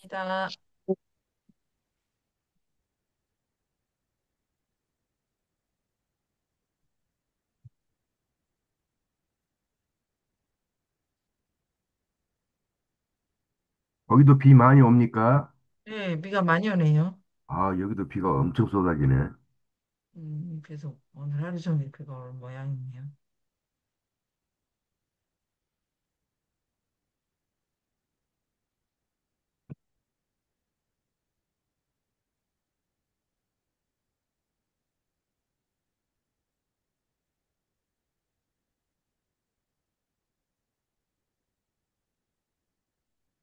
이다. 거기도 비 많이 옵니까? 네, 비가 많이 오네요. 아, 여기도 비가 엄청 쏟아지네. 계속 오늘 하루 종일 비가 올 모양이네요.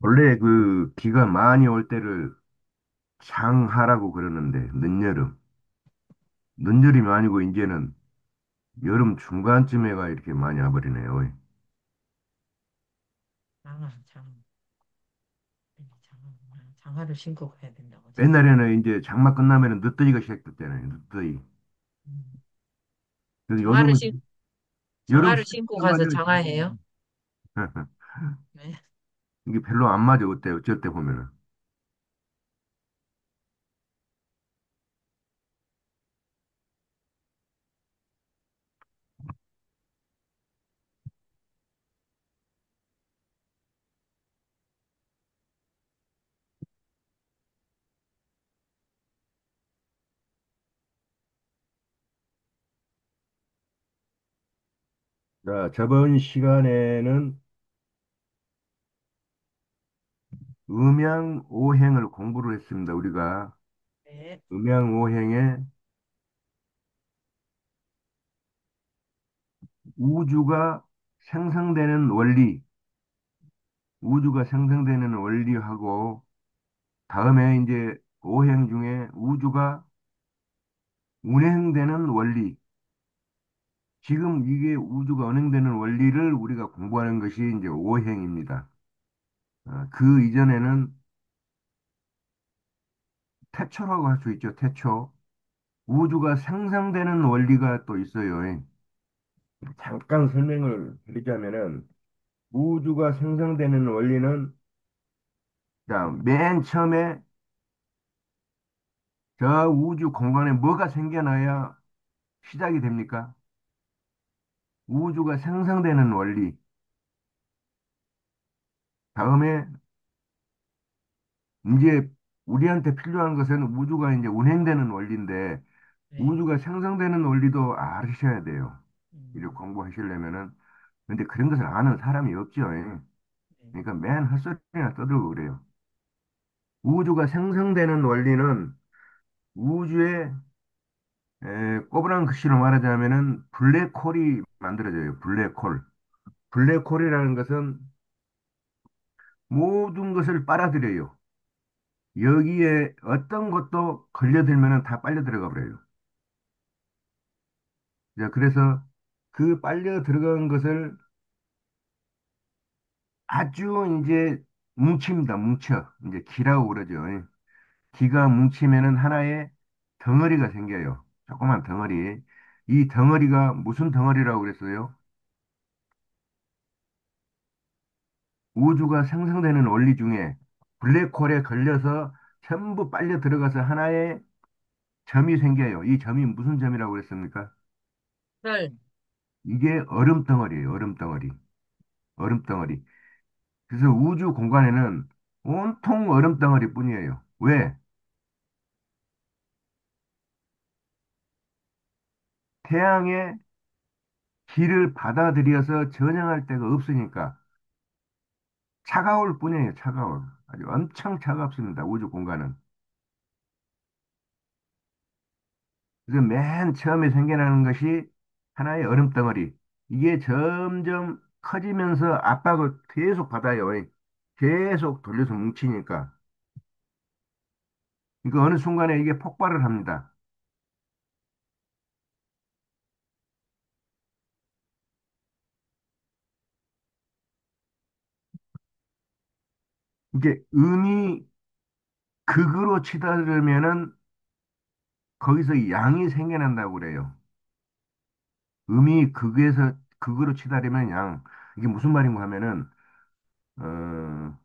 원래 그 비가 많이 올 때를 장하라고 그러는데, 늦여름. 늦여름이 아니고 이제는 여름 중간쯤에가 이렇게 많이 와버리네요. 장화. 네, 장화를 신고 가야 된다고, 장화. 옛날에는 이제 장마 끝나면은 늦더위가 시작됐잖아요. 늦더위. 음, 그래서 장화를 요즘은 신, 여름 장화를 신고 수준만 가서 되면 장화해요? 네. 이게 별로 안 맞아. 어때? 어쩔 때 보면은. 자, 저번 시간에는 음양오행을 공부를 했습니다. 우리가 네. 음양오행에 우주가 생성되는 원리, 우주가 생성되는 원리하고, 다음에 이제 오행 중에 우주가 운행되는 원리, 지금 이게 우주가 운행되는 원리를 우리가 공부하는 것이 이제 오행입니다. 그 이전에는 태초라고 할 수 있죠, 태초. 우주가 생성되는 원리가 또 있어요. 잠깐 설명을 드리자면은, 우주가 생성되는 원리는, 자, 맨 처음에 저 우주 공간에 뭐가 생겨나야 시작이 됩니까? 우주가 생성되는 원리. 다음에 이제 우리한테 필요한 것은 우주가 이제 운행되는 원리인데 네. 우주가 생성되는 원리도 아셔야 돼요. 이렇게 음, 공부하시려면은. 근데 그런 것을 아는 사람이 없죠. 네. 그러니까 맨 헛소리나 떠들고 그래요. 우주가 생성되는 원리는 우주에 꼬부랑 글씨로 말하자면은 블랙홀이 만들어져요. 블랙홀. 블랙홀이라는 것은 모든 것을 빨아들여요. 여기에 어떤 것도 걸려들면 다 빨려 들어가 버려요. 자, 그래서 그 빨려 들어간 것을 아주 이제 뭉칩니다. 뭉쳐. 이제 기라고 그러죠. 기가 뭉치면은 하나의 덩어리가 생겨요. 조그만 덩어리. 이 덩어리가 무슨 덩어리라고 그랬어요? 우주가 생성되는 원리 중에 블랙홀에 걸려서 전부 빨려 들어가서 하나의 점이 생겨요. 이 점이 무슨 점이라고 그랬습니까? 별, 이게 얼음 덩어리예요. 얼음 덩어리. 얼음 덩어리. 그래서 우주 공간에는 온통 얼음 덩어리 뿐이에요. 왜? 태양의 기를 받아들여서 전향할 데가 없으니까 차가울 뿐이에요. 차가울. 아주 엄청 차갑습니다. 우주 공간은. 그래서 맨 처음에 생겨나는 것이 하나의 얼음 덩어리. 이게 점점 커지면서 압박을 계속 받아요. 계속 돌려서 뭉치니까. 그러니까 어느 순간에 이게 폭발을 합니다. 이게 음이 극으로 치달으면은 거기서 양이 생겨난다고 그래요. 음이 극에서 극으로 치달으면 양. 이게 무슨 말인가 하면은 어,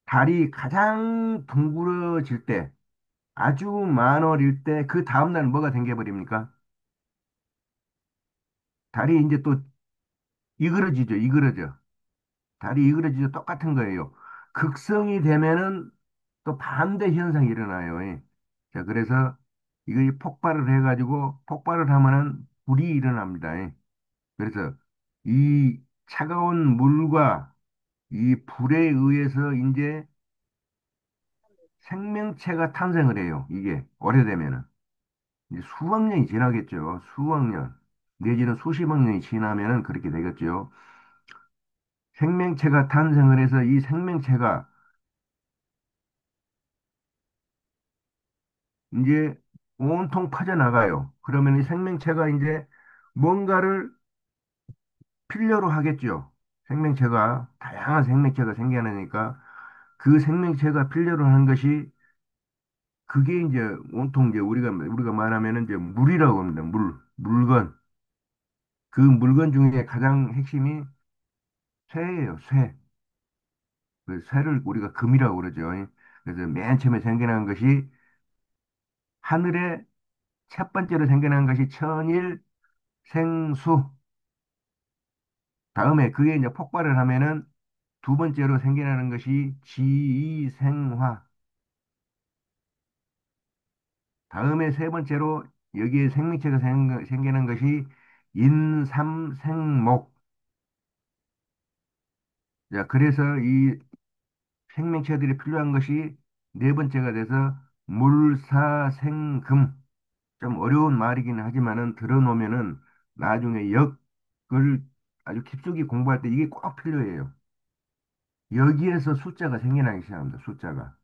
달이 가장 둥그러질 때, 아주 많어질 때, 그 다음날 뭐가 생겨버립니까? 달이 이제 또 이그러져. 달이 이그러지죠. 똑같은 거예요. 극성이 되면은 또 반대 현상이 일어나요. 예. 자, 그래서 이거 폭발을 해가지고 폭발을 하면은 불이 일어납니다. 예. 그래서 이 차가운 물과 이 불에 의해서 이제 생명체가 탄생을 해요. 이게 오래되면은. 이제 수억 년이 지나겠죠. 수억 년. 내지는 수십억 년이 지나면은 그렇게 되겠죠. 생명체가 탄생을 해서 이 생명체가 이제 온통 퍼져나가요. 그러면 이 생명체가 이제 뭔가를 필요로 하겠죠. 생명체가, 다양한 생명체가 생겨나니까 그 생명체가 필요로 하는 것이 그게 이제 온통 이제 우리가 말하면은 이제 물이라고 합니다. 물건. 그 물건 중에 가장 핵심이 쇠예요, 쇠. 그 쇠를 우리가 금이라고 그러죠. 그래서 맨 처음에 생겨난 것이 하늘에 첫 번째로 생겨난 것이 천일생수. 다음에 그게 이제 폭발을 하면은 두 번째로 생겨나는 것이 지이생화. 다음에 세 번째로 여기에 생명체가 생기는 것이 인삼생목. 자, 그래서 이 생명체들이 필요한 것이 네 번째가 돼서 물사생금. 좀 어려운 말이긴 하지만은 들어놓으면은 나중에 역을 아주 깊숙이 공부할 때 이게 꼭 필요해요. 여기에서 숫자가 생겨나기 시작합니다. 숫자가.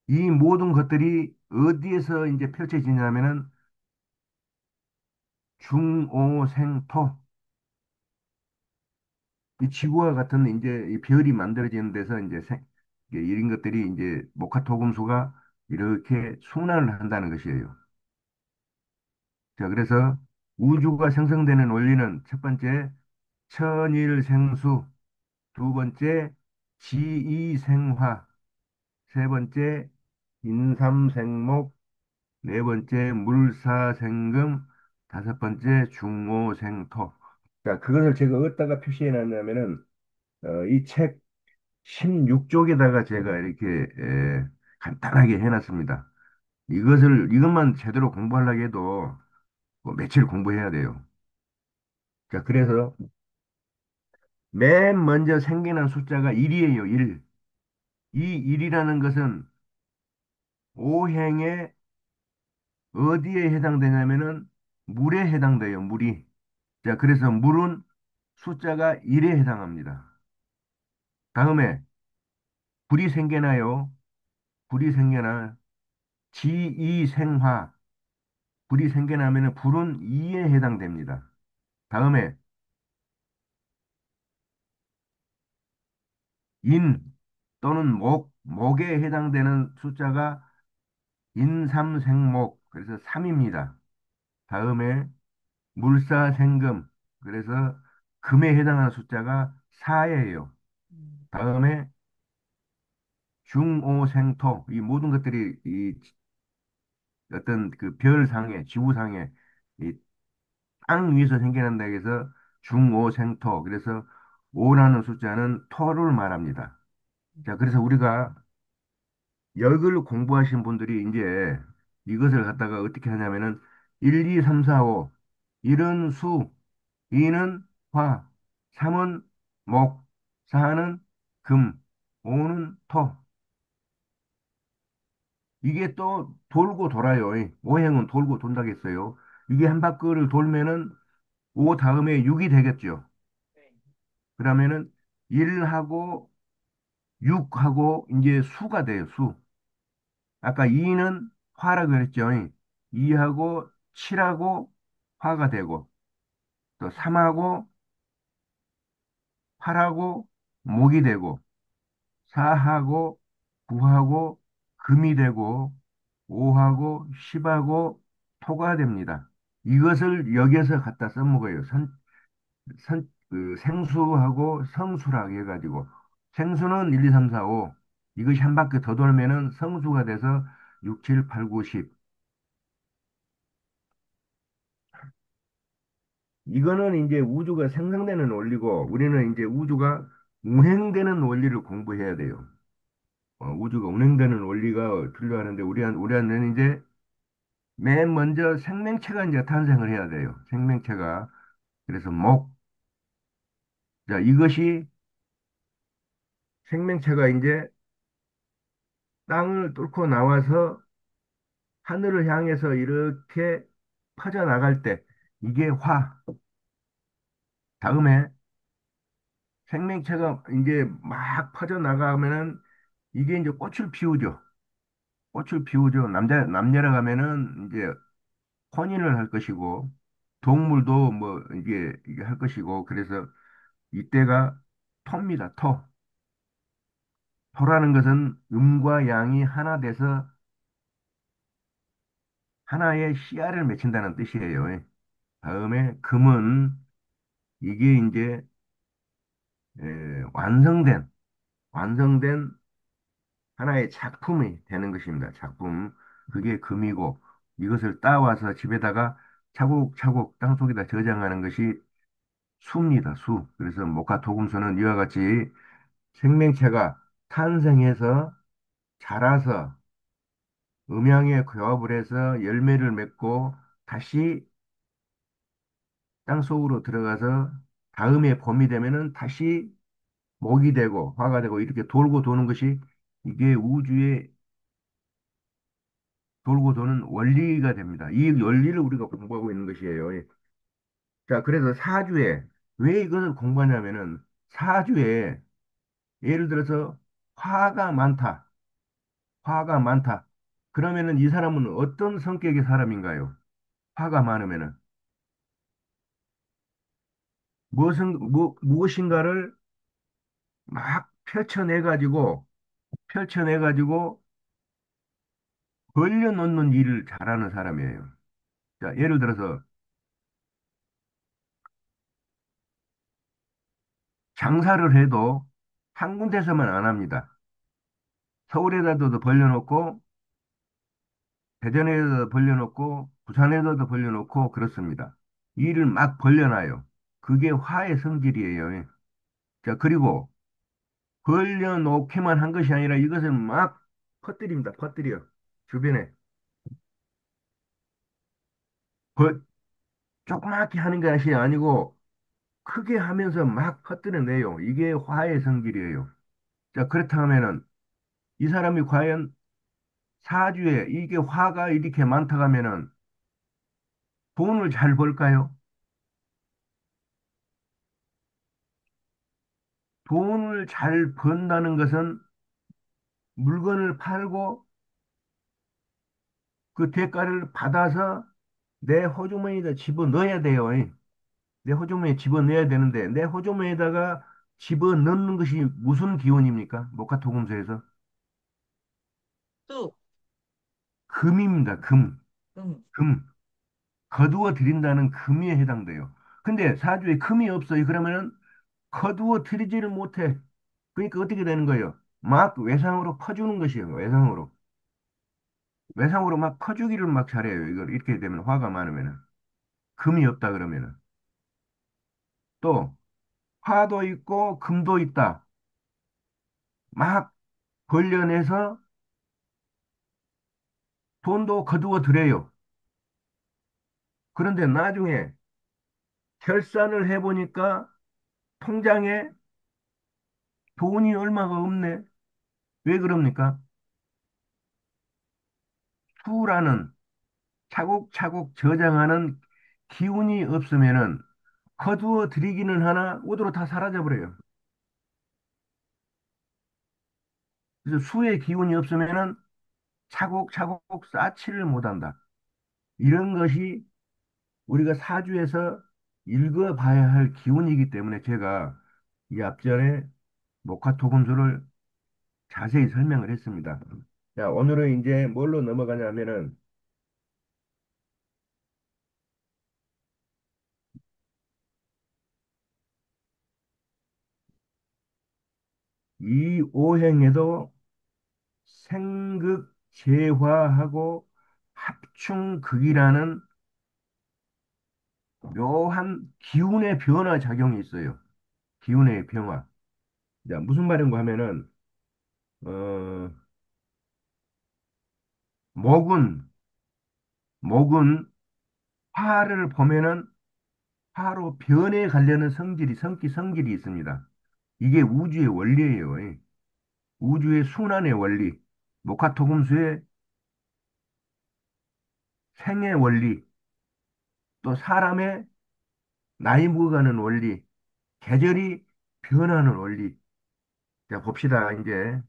이 모든 것들이 어디에서 이제 펼쳐지냐면은 중오생토. 이 지구와 같은 이제 이 별이 만들어지는 데서 이제 이게 이런 것들이 이제 목화토금수가 이렇게 순환을 한다는 것이에요. 자, 그래서 우주가 생성되는 원리는 첫 번째 천일생수, 두 번째 지이생화, 세 번째 인삼생목, 네 번째 물사생금, 다섯 번째 중오생토. 자, 그것을 제가 어디다가 표시해 놨냐면은 이 책 16쪽에다가 제가 이렇게 간단하게 해놨습니다. 이것만 제대로 공부하려고 해도 뭐 며칠 공부해야 돼요. 자, 그래서 맨 먼저 생겨난 숫자가 1이에요, 1. 이 1이라는 것은 오행의 어디에 해당되냐면은 물에 해당돼요, 물이. 자, 그래서 물은 숫자가 1에 해당합니다. 다음에 불이 생겨나요. 불이 생겨나 지이생화. 불이 생겨나면은 불은 2에 해당됩니다. 다음에 인 또는 목에 해당되는 숫자가 인삼생목. 그래서 3입니다. 다음에 물사생금. 그래서 금에 해당하는 숫자가 4예요. 음, 다음에 중오생토. 이 모든 것들이 이 어떤 그 별상에, 지구상에 이 땅 위에서 생겨난다 해서 중오생토. 그래서 오라는 숫자는 토를 말합니다. 자, 그래서 우리가 역을 공부하신 분들이 이제 이것을 갖다가 어떻게 하냐면은 1, 2, 3, 4, 5. 1은 수, 2는 화, 3은 목, 4는 금, 5는 토. 이게 또 돌고 돌아요. 오행은 돌고 돈다겠어요. 이게 한 바퀴를 돌면은 5 다음에 6이 되겠죠. 네. 그러면은 1하고 6하고 이제 수가 돼요, 수. 아까 2는 화라고 그랬죠. 2하고 7하고 화가 되고, 또 3하고 8하고 목이 되고, 4하고 9하고 금이 되고, 5하고 10하고 토가 됩니다. 이것을 여기에서 갖다 써먹어요. 그 생수하고 성수라고 해가지고. 생수는 1, 2, 3, 4, 5. 이것이 한 바퀴 더 돌면은 성수가 돼서 6, 7, 8, 9, 10. 이거는 이제 우주가 생성되는 원리고 우리는 이제 우주가 운행되는 원리를 공부해야 돼요. 우주가 운행되는 원리가 필요하는데 우리한테는 이제 맨 먼저 생명체가 이제 탄생을 해야 돼요. 생명체가. 그래서 목. 자, 이것이 생명체가 이제 땅을 뚫고 나와서 하늘을 향해서 이렇게 퍼져나갈 때 이게 화. 다음에 생명체가 이제 막 퍼져나가면은 이게 이제 꽃을 피우죠. 꽃을 피우죠. 남녀라 가면은 이제 혼인을 할 것이고 동물도 뭐 이게 할 것이고 그래서 이때가 토입니다. 토. 토라는 것은 음과 양이 하나 돼서 하나의 씨알을 맺힌다는 뜻이에요. 다음에 금은 이게 이제 완성된 하나의 작품이 되는 것입니다. 작품. 그게 금이고 이것을 따와서 집에다가 차곡차곡 땅속에다 저장하는 것이 수입니다. 수. 그래서 목화토금수는 이와 같이 생명체가 탄생해서 자라서 음양에 교합을 해서 열매를 맺고 다시 땅속으로 들어가서 다음에 봄이 되면은 다시 목이 되고 화가 되고 이렇게 돌고 도는 것이 이게 우주의 돌고 도는 원리가 됩니다. 이 원리를 우리가 공부하고 있는 것이에요. 예. 자, 그래서 사주에 왜 이것을 공부하냐면은 사주에 예를 들어서 화가 많다. 화가 많다. 그러면은 이 사람은 어떤 성격의 사람인가요? 화가 많으면은 무엇인가를 막 펼쳐내 가지고 벌려놓는 일을 잘하는 사람이에요. 자, 예를 들어서 장사를 해도 한 군데서만 안 합니다. 서울에다도 벌려놓고 대전에도 벌려놓고 부산에도 벌려놓고 그렇습니다. 일을 막 벌려놔요. 그게 화의 성질이에요. 자, 그리고 벌려놓기만 한 것이 아니라 이것을 막 퍼뜨립니다. 퍼뜨려. 주변에. 벌, 조그맣게 하는 것이 아니고 크게 하면서 막 퍼뜨려내요. 이게 화의 성질이에요. 자, 그렇다면은 이 사람이 과연 사주에 이게 화가 이렇게 많다 하면은 돈을 잘 벌까요? 돈을 잘 번다는 것은 물건을 팔고 그 대가를 받아서 내 호주머니에다 집어넣어야 돼요. 내 호주머니에 집어넣어야 되는데 내 호주머니에다가 집어넣는 것이 무슨 기운입니까? 목화토금소에서 뚝, 금입니다. 금. 응. 금. 거두어 들인다는 금에 해당돼요. 근데 사주에 금이 없어요. 그러면은 거두어 들이지를 못해. 그러니까 어떻게 되는 거예요? 막 외상으로 퍼주는 것이에요. 외상으로. 외상으로 막 퍼주기를 막 잘해요. 이걸 이렇게 되면 화가 많으면은. 금이 없다 그러면은. 또 화도 있고 금도 있다. 막 벌려내서 돈도 거두어 들여요. 그런데 나중에 결산을 해보니까 통장에 돈이 얼마가 없네. 왜 그럽니까? 수라는 차곡차곡 저장하는 기운이 없으면은 거두어 들이기는 하나 우드로 다 사라져 버려요. 그래서 수의 기운이 없으면은 차곡차곡 쌓지를 못한다. 이런 것이 우리가 사주에서 읽어봐야 할 기운이기 때문에 제가 이 앞전에 목화토금수를 자세히 설명을 했습니다. 자, 오늘은 이제 뭘로 넘어가냐면은 이 오행에도 생극, 재화하고 합충극이라는 묘한 기운의 변화 작용이 있어요. 기운의 변화. 자, 무슨 말인가 하면은, 어, 목은, 목은 화를 보면은 화로 변해 가려는 성질이 있습니다. 이게 우주의 원리예요. 예. 우주의 순환의 원리, 목화토금수의 생의 원리, 또 사람의 나이 먹어가는 원리, 계절이 변하는 원리. 자, 봅시다. 이제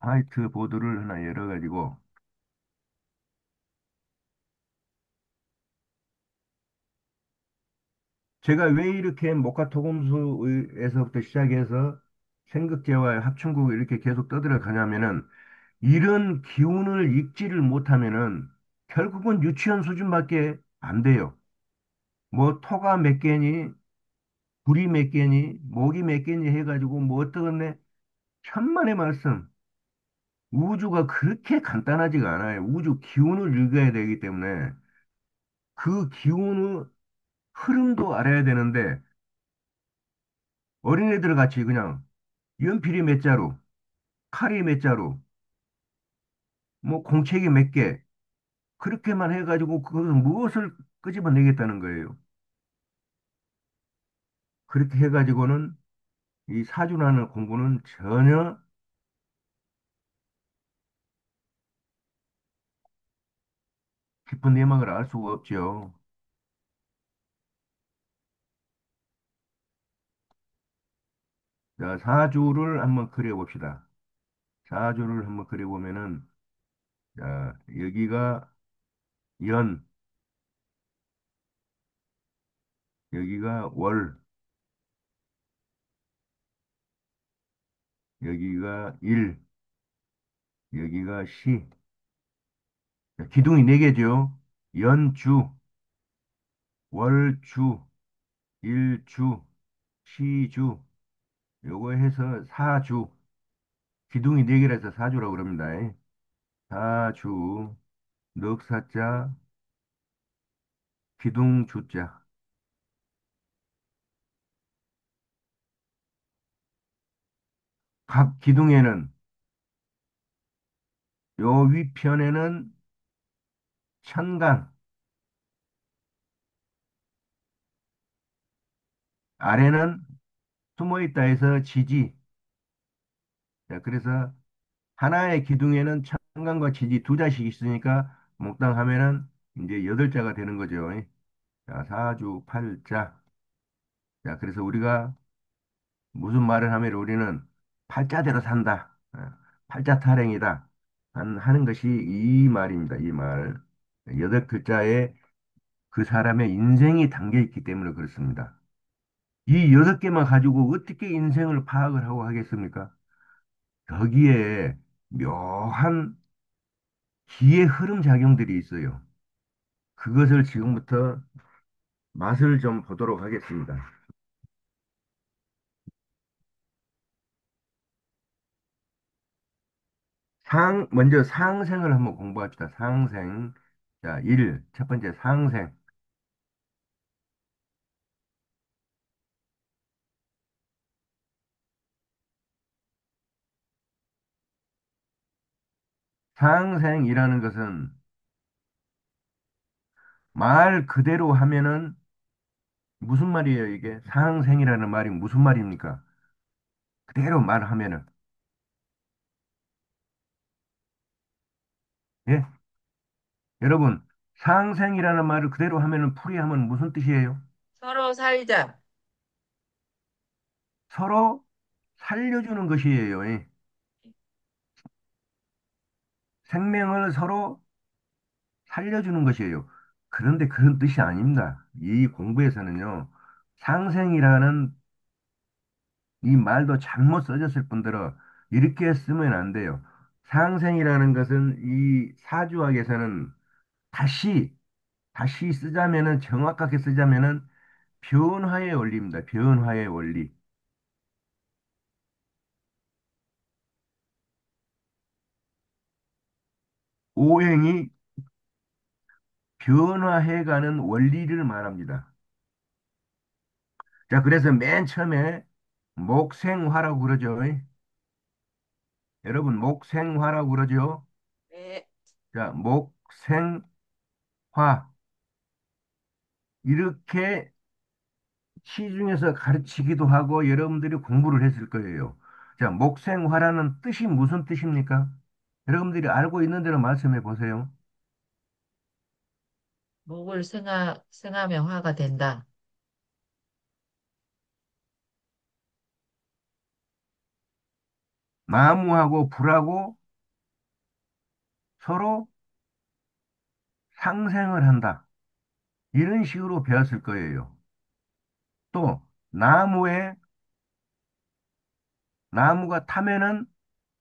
화이트보드를 하나 열어가지고 제가 왜 이렇게 목화토금수에서부터 시작해서 생극제와 합충국을 이렇게 계속 떠들어 가냐면은 이런 기운을 읽지를 못하면은 결국은 유치원 수준밖에 안 돼요. 뭐 토가 몇 개니, 불이 몇 개니, 목이 몇 개니 해가지고 뭐 어떠겠네. 천만의 말씀. 우주가 그렇게 간단하지가 않아요. 우주 기운을 읽어야 되기 때문에 그 기운의 흐름도 알아야 되는데 어린애들 같이 그냥 연필이 몇 자루, 칼이 몇 자루, 뭐 공책이 몇 개, 그렇게만 해가지고 그것을 무엇을 끄집어내겠다는 거예요. 그렇게 해가지고는 이 사주라는 공부는 전혀 깊은 내막을 알 수가 없죠. 자, 사주를 한번 그려봅시다. 사주를 한번 그려보면은, 자, 여기가 연, 여기가 월, 여기가 일, 여기가 시. 자, 기둥이 네 개죠. 연주, 월주, 일주, 시주, 요거 해서 사주. 기둥이 네 개라서 사주라고 그럽니다. 사주, 넉사자, 기둥주자. 각 기둥에는 요 위편에는 천간, 아래는 숨어있다 해서 지지. 자, 그래서 하나의 기둥에는 천간과 지지 두 자씩 있으니까 몽땅하면은 이제 여덟 자가 되는 거죠. 자, 사주, 팔자. 자, 그래서 우리가 무슨 말을 하면 우리는 팔자대로 산다. 팔자 타령이다. 하는 것이 이 말입니다. 이 말. 여덟 글자에 그 사람의 인생이 담겨 있기 때문에 그렇습니다. 이 여섯 개만 가지고 어떻게 인생을 파악을 하고 하겠습니까? 거기에 묘한 기의 흐름 작용들이 있어요. 그것을 지금부터 맛을 좀 보도록 하겠습니다. 먼저 상생을 한번 공부합시다. 상생. 자, 첫 번째 상생. 상생이라는 것은 말 그대로 하면은 무슨 말이에요, 이게? 상생이라는 말이 무슨 말입니까? 그대로 말하면은. 예? 여러분, 상생이라는 말을 그대로 하면은 풀이하면 무슨 뜻이에요? 서로 살자. 서로 살려주는 것이에요. 생명을 서로 살려주는 것이에요. 그런데 그런 뜻이 아닙니다. 이 공부에서는요, 상생이라는 이 말도 잘못 써졌을 뿐더러 이렇게 쓰면 안 돼요. 상생이라는 것은 이 사주학에서는 다시, 다시 쓰자면은, 정확하게 쓰자면은 변화의 원리입니다. 변화의 원리. 오행이 변화해가는 원리를 말합니다. 자, 그래서 맨 처음에 목생화라고 그러죠. 여러분, 목생화라고 그러죠. 네. 자, 목생화. 이렇게 시중에서 가르치기도 하고 여러분들이 공부를 했을 거예요. 자, 목생화라는 뜻이 무슨 뜻입니까? 여러분들이 알고 있는 대로 말씀해 보세요. 목을 생하며 화가 된다. 나무하고 불하고 서로 상생을 한다. 이런 식으로 배웠을 거예요. 또, 나무에, 나무가 타면은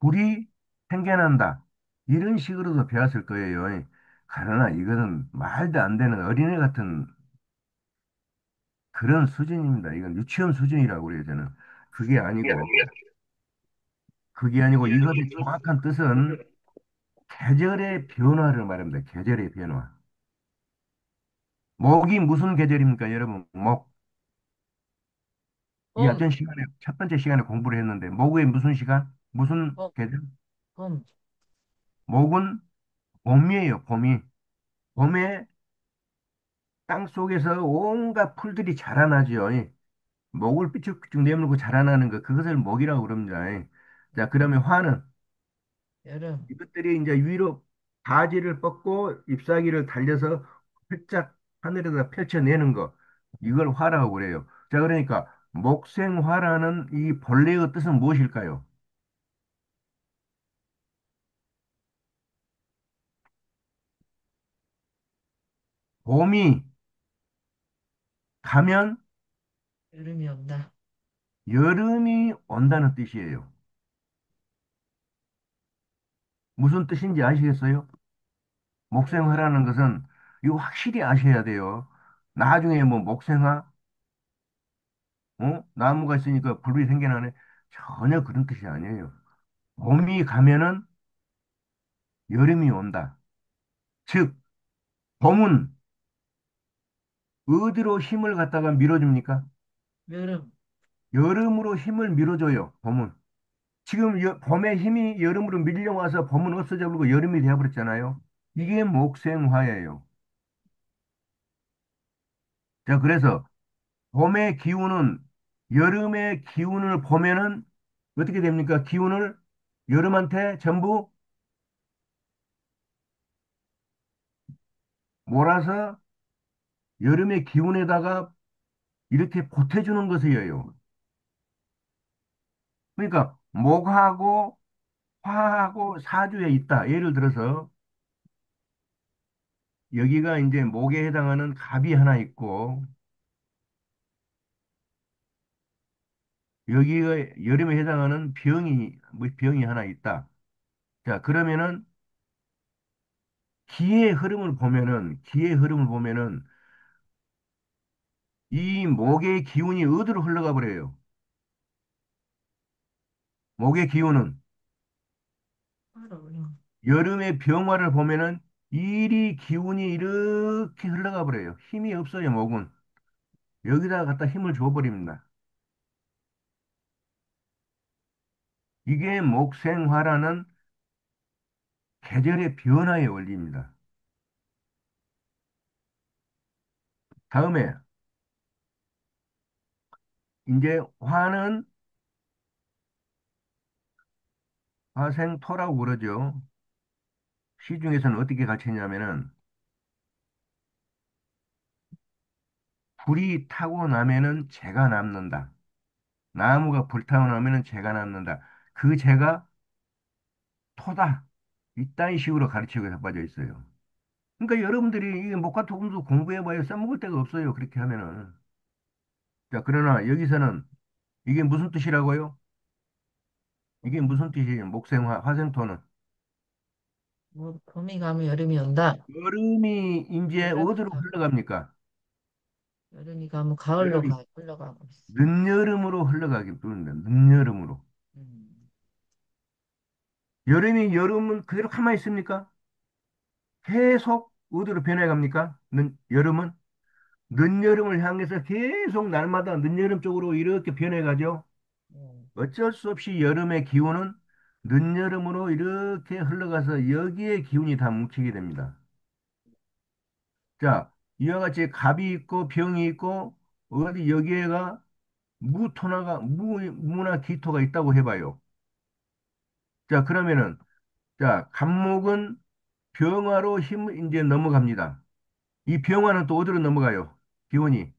불이 생겨난다. 이런 식으로도 배웠을 거예요. 그러나 이거는 말도 안 되는 어린애 같은 그런 수준입니다. 이건 유치원 수준이라고 그래요, 저는. 그게 아니고, 그게 아니고 이것의 정확한 뜻은 계절의 변화를 말합니다. 계절의 변화. 목이 무슨 계절입니까, 여러분? 목. 이 봄, 앞전 시간에, 첫 번째 시간에 공부를 했는데, 목의 무슨 시간? 무슨 봄, 계절? 봄. 목은 봄이에요, 봄이. 봄에 땅 속에서 온갖 풀들이 자라나죠. 목을 삐쭉삐쭉 내물고 자라나는 것, 그것을 목이라고 그럽니다. 자, 그러면 화는 여름, 이것들이 이제 위로 바지를 뻗고 잎사귀를 달려서 활짝 하늘에다 펼쳐내는 거, 이걸 화라고 그래요. 자, 그러니까 목생화라는 이 본래의 뜻은 무엇일까요? 봄이 가면 여름이 온다. 여름이 온다는 뜻이에요. 무슨 뜻인지 아시겠어요? 여름이, 목생화라는 것은 이거 확실히 아셔야 돼요. 나중에 뭐 목생화, 나무가 있으니까 불이 생겨나네. 전혀 그런 뜻이 아니에요. 봄이 가면은 여름이 온다. 즉, 봄은 어디로 힘을 갖다가 밀어줍니까? 여름, 여름으로 힘을 밀어줘요, 봄은. 지금 봄의 힘이 여름으로 밀려와서 봄은 없어져 버리고 여름이 되어버렸잖아요. 이게 네. 목생화예요. 자, 그래서 봄의 기운은 여름의 기운을 보면은 어떻게 됩니까? 기운을 여름한테 전부 몰아서 여름의 기운에다가 이렇게 보태주는 것이에요. 그러니까 목하고 화하고 사주에 있다. 예를 들어서 여기가 이제 목에 해당하는 갑이 하나 있고 여기가 여름에 해당하는 병이 뭐 병이 하나 있다. 자, 그러면은 기의 흐름을 보면은 이 목의 기운이 어디로 흘러가 버려요? 목의 기운은 화로요. 여름의 병화를 보면은 이리 기운이 이렇게 흘러가 버려요. 힘이 없어요, 목은. 여기다가 갖다 힘을 줘버립니다. 이게 목생화라는 계절의 변화의 원리입니다. 다음에 이제 화는 화생토라고 그러죠. 시중에서는 어떻게 가르치냐면은 불이 타고 나면은 재가 남는다. 나무가 불타고 나면은 재가 남는다. 그 재가 토다. 이딴 식으로 가르치고 자빠져 있어요. 그러니까 여러분들이 이 목화토금수 공부해봐야 써먹을 데가 없어요. 그렇게 하면은. 자, 그러나 여기서는 이게 무슨 뜻이라고요? 이게 무슨 뜻이에요? 목생화, 화생토는. 뭐, 봄이 가면 여름이 온다. 여름이 이제 여름이 어디로 가면, 흘러갑니까? 여름이 가면 가을로 여름이 흘러가고 있어. 늦여름으로 흘러가기 때문에 늦여름으로. 음, 여름이 여름은 그대로 가만히 있습니까? 계속 어디로 변해갑니까? 여름은? 늦여름을 향해서 계속 날마다 늦여름 쪽으로 이렇게 변해가죠. 음, 어쩔 수 없이 여름의 기온은 늦여름으로 이렇게 흘러가서 여기에 기운이 다 뭉치게 됩니다. 자, 이와 같이 갑이 있고 병이 있고 어디 여기에가 무나 기토가 있다고 해봐요. 자, 그러면은 자, 갑목은 병화로 힘 이제 넘어갑니다. 이 병화는 또 어디로 넘어가요? 기운이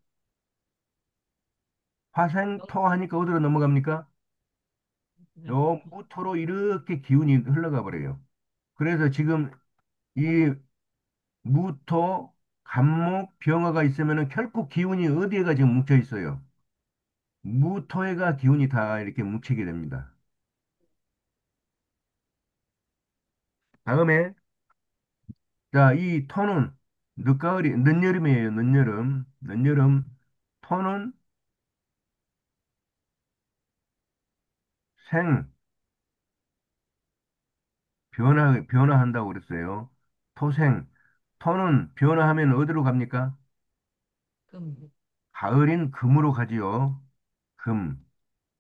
화생토 하니까 어디로 넘어갑니까? 그냥 요 무토로 이렇게 기운이 흘러가 버려요. 그래서 지금 이 무토, 간목, 병화가 있으면은 결국 기운이 어디에가 지금 뭉쳐 있어요? 무토에가 기운이 다 이렇게 뭉치게 됩니다. 다음에 자, 이 토는 늦여름이에요. 늦여름. 늦여름. 토는 생, 변화한다고 그랬어요. 토생. 토는 변화하면 어디로 갑니까? 금, 가을인 금으로 가지요. 금.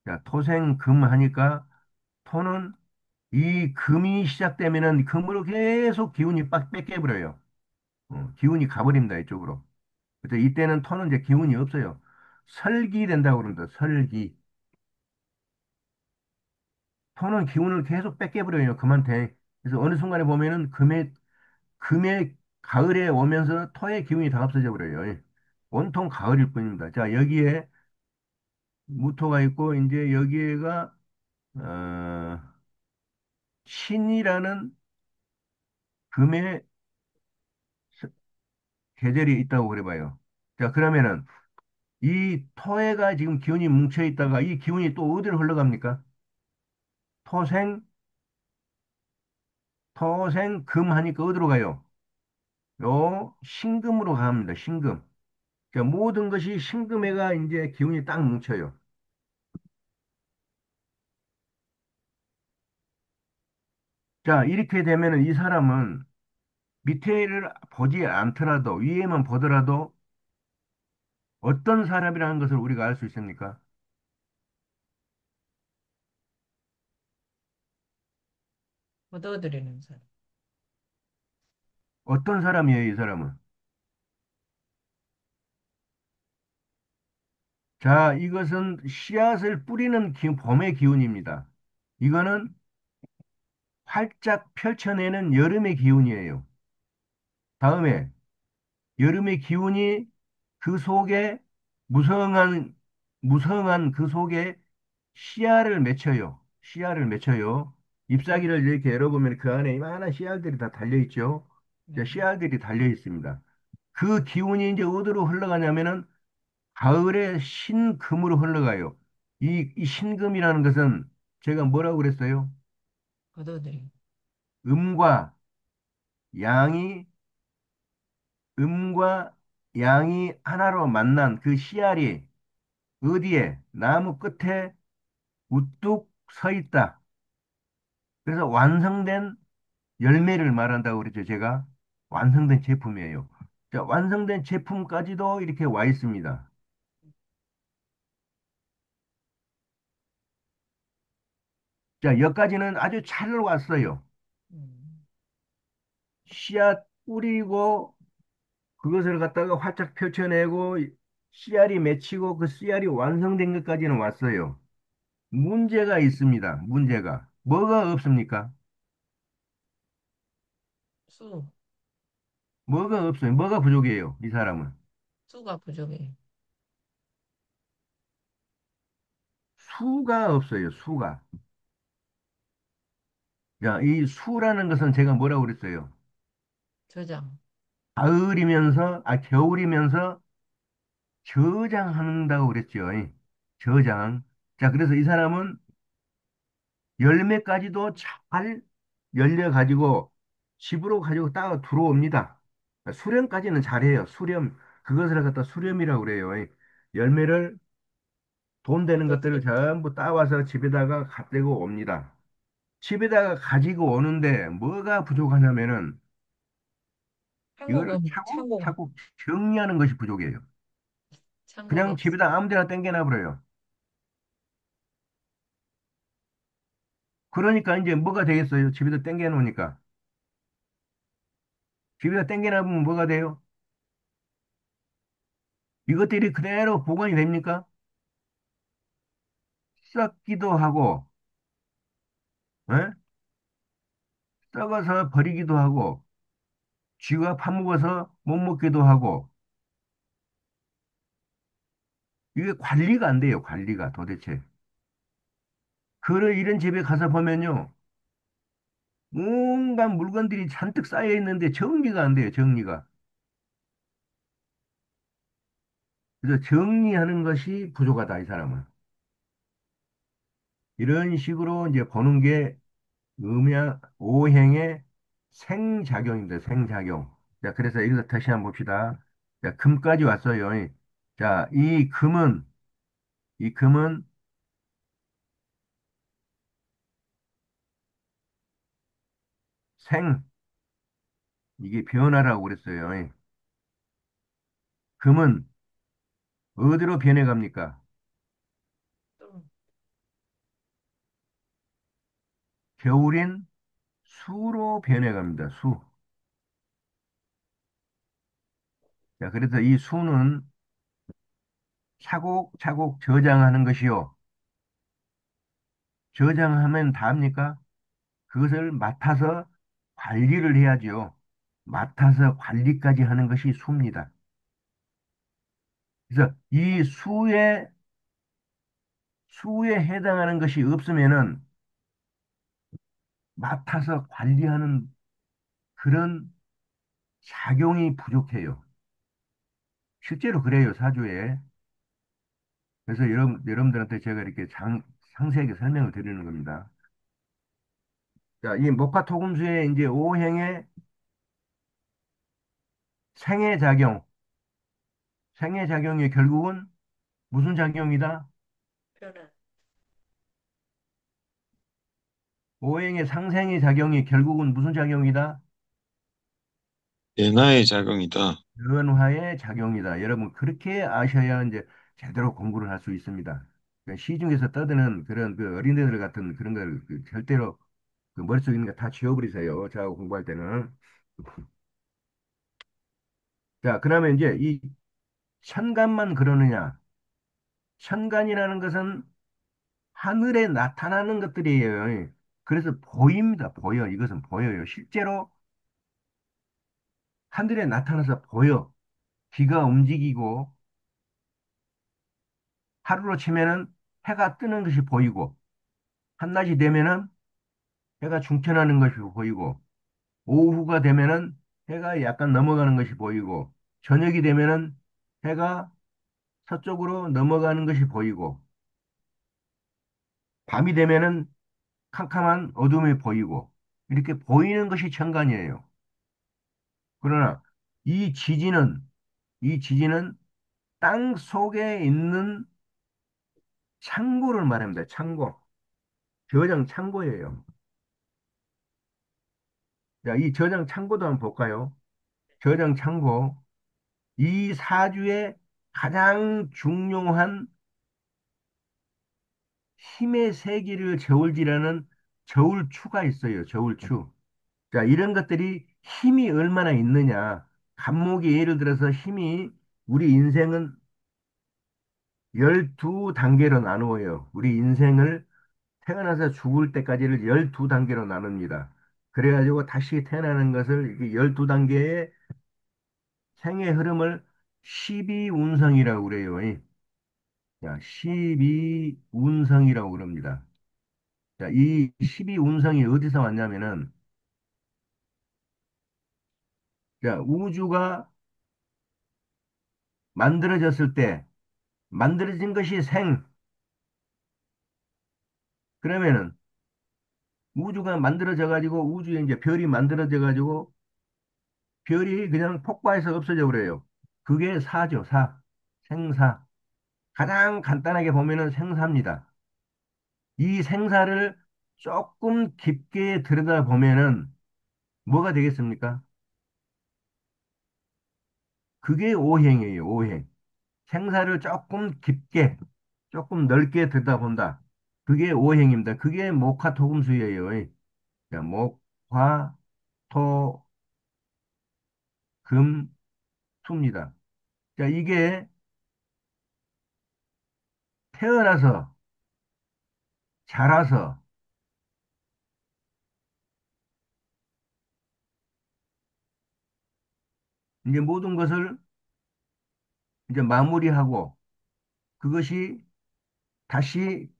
자, 토생 금 하니까 토는 이 금이 시작되면은 금으로 계속 기운이 빡 뺏겨버려요. 기운이 가버립니다, 이쪽으로. 그래서 이때는 토는 이제 기운이 없어요. 설기 된다고 그럽니다. 설기. 토는 기운을 계속 뺏겨버려요. 금한테. 그래서 어느 순간에 보면은 금의 가을에 오면서 토의 기운이 다 없어져 버려요. 온통 가을일 뿐입니다. 자, 여기에 무토가 있고, 이제 여기에가, 어, 신이라는 금의 스- 계절이 있다고 그래봐요. 자, 그러면은 이 토해가 지금 기운이 뭉쳐 있다가 이 기운이 또 어디로 흘러갑니까? 토생, 토생, 금 하니까 어디로 가요? 요 신금으로 갑니다. 신금. 자, 모든 것이 신금해가 이제 기운이 딱 뭉쳐요. 자, 이렇게 되면은 이 사람은 밑에를 보지 않더라도 위에만 보더라도 어떤 사람이라는 것을 우리가 알 수 있습니까? 얻어들이는 사람. 어떤 사람이에요, 이 사람은? 자, 이것은 씨앗을 뿌리는 봄의 기운입니다. 이거는 활짝 펼쳐내는 여름의 기운이에요. 다음에 여름의 기운이 그 속에 무성한, 무성한 그 속에 씨알을 맺혀요. 씨알을 맺혀요. 잎사귀를 이렇게 열어보면 그 안에 이만한 씨알들이 다 달려있죠. 자, 네, 씨알들이 달려있습니다. 그 기운이 이제 어디로 흘러가냐면은 가을에 신금으로 흘러가요. 이 신금이라는 것은 제가 뭐라고 그랬어요? 얻어들이. 음과 양이, 음과 양이 하나로 만난 그 씨알이 어디에? 나무 끝에 우뚝 서 있다. 그래서 완성된 열매를 말한다고 그랬죠, 제가. 완성된 제품이에요. 자, 완성된 제품까지도 이렇게 와 있습니다. 자, 여기까지는 아주 잘 왔어요. 음, 씨앗 뿌리고 그것을 갖다가 활짝 펼쳐내고 씨알이 맺히고 그 씨알이 완성된 것까지는 왔어요. 문제가 있습니다. 문제가. 뭐가 없습니까? 수, 뭐가 없어요. 뭐가 부족해요, 이 사람은. 수가 부족해. 수가 없어요, 수가. 자, 이 수라는 것은 제가 뭐라고 그랬어요? 저장. 겨울이면서 저장한다고 그랬죠. 이. 저장. 자, 그래서 이 사람은 열매까지도 잘 열려가지고 집으로 가지고 따 들어옵니다. 수렴까지는 잘해요. 수렴. 그것을 갖다 수렴이라고 그래요. 이. 열매를 돈 되는 것들을 얻어들인다. 전부 따와서 집에다가 가지고 옵니다. 집에다가 가지고 오는데 뭐가 부족하냐면은 이거를 한국은 창공, 차곡차곡 정리하는 것이 부족해요. 창고가 그냥 없어. 집에다 아무 데나 땡겨놔 버려요. 그러니까 이제 뭐가 되겠어요? 집에다 땡겨 놓으니까. 집에다 땡겨 놔보면 뭐가 돼요? 이것들이 그대로 보관이 됩니까? 썩기도 하고, 예? 썩어서 버리기도 하고, 쥐가 파먹어서 못 먹기도 하고, 이게 관리가 안 돼요, 관리가 도대체. 이런 집에 가서 보면요, 온갖 물건들이 잔뜩 쌓여 있는데 정리가 안 돼요, 정리가. 그래서 정리하는 것이 부족하다, 이 사람은. 이런 식으로 이제 보는 게 오행의 생작용입니다, 생작용. 자, 그래서 여기서 다시 한번 봅시다. 자, 금까지 왔어요. 자, 이 금은 생, 이게 변화라고 그랬어요. 금은 어디로 변해갑니까? 또 겨울인 수로 변해갑니다, 수. 자, 그래서 이 수는 차곡차곡 저장하는 것이요. 저장하면 다 합니까? 그것을 맡아서 관리를 해야죠. 맡아서 관리까지 하는 것이 수입니다. 그래서 이 수에 해당하는 것이 없으면은 맡아서 관리하는 그런 작용이 부족해요. 실제로 그래요, 사주에. 그래서 여러분들한테 제가 이렇게 상세하게 설명을 드리는 겁니다. 자, 이 목화토금수의 이제 오행의 생애작용, 생애작용이 결국은 무슨 작용이다? 변화. 오행의 상생의 작용이 결국은 무슨 작용이다? 엔화의 작용이다. 변화의 작용이다. 여러분, 그렇게 아셔야 이제 제대로 공부를 할 수 있습니다. 그러니까 시중에서 떠드는 그런 그 어린애들 같은 그런 걸 절대로 그 머릿속에 있는 거 다 지워버리세요. 저하고 공부할 때는. 자, 그러면 이제 이 천간만 그러느냐? 천간이라는 것은 하늘에 나타나는 것들이에요. 그래서 보입니다. 보여. 이것은 보여요. 실제로 하늘에 나타나서 보여. 비가 움직이고 하루로 치면은 해가 뜨는 것이 보이고 한낮이 되면은 해가 중천하는 것이 보이고 오후가 되면은 해가 약간 넘어가는 것이 보이고 저녁이 되면은 해가 서쪽으로 넘어가는 것이 보이고 밤이 되면은 캄캄한 어둠이 보이고 이렇게 보이는 것이 천간이에요. 그러나 이 지진은 이 지진은 땅 속에 있는 창고를 말합니다. 창고. 저장 창고예요. 자, 이 저장 창고도 한번 볼까요? 저장 창고. 이 사주의 가장 중요한 힘의 세기를 저울질하는 저울추가 있어요. 저울추. 자, 이런 것들이 힘이 얼마나 있느냐. 간목이 예를 들어서 힘이 우리 인생은 12단계로 나누어요. 우리 인생을 태어나서 죽을 때까지를 12단계로 나눕니다. 그래가지고 다시 태어나는 것을 이렇게 12단계의 생의 흐름을 12운성이라고 그래요. 자, 12운성이라고 그럽니다. 자, 이 12운성이 어디서 왔냐면은, 자, 우주가 만들어졌을 때, 만들어진 것이 생. 그러면은, 우주가 만들어져 가지고, 우주에 이제 별이 만들어져 가지고, 별이 그냥 폭발해서 없어져 버려요. 그게 사죠, 사. 생사. 가장 간단하게 보면은 생사입니다. 이 생사를 조금 깊게 들여다보면은, 뭐가 되겠습니까? 그게 오행이에요, 오행. 생사를 조금 깊게, 조금 넓게 들여다본다. 그게 오행입니다. 그게 목화토금수예요. 자, 목, 화, 토, 금, 수입니다. 자, 이게 태어나서, 자라서, 이제 모든 것을 이제 마무리하고, 그것이 다시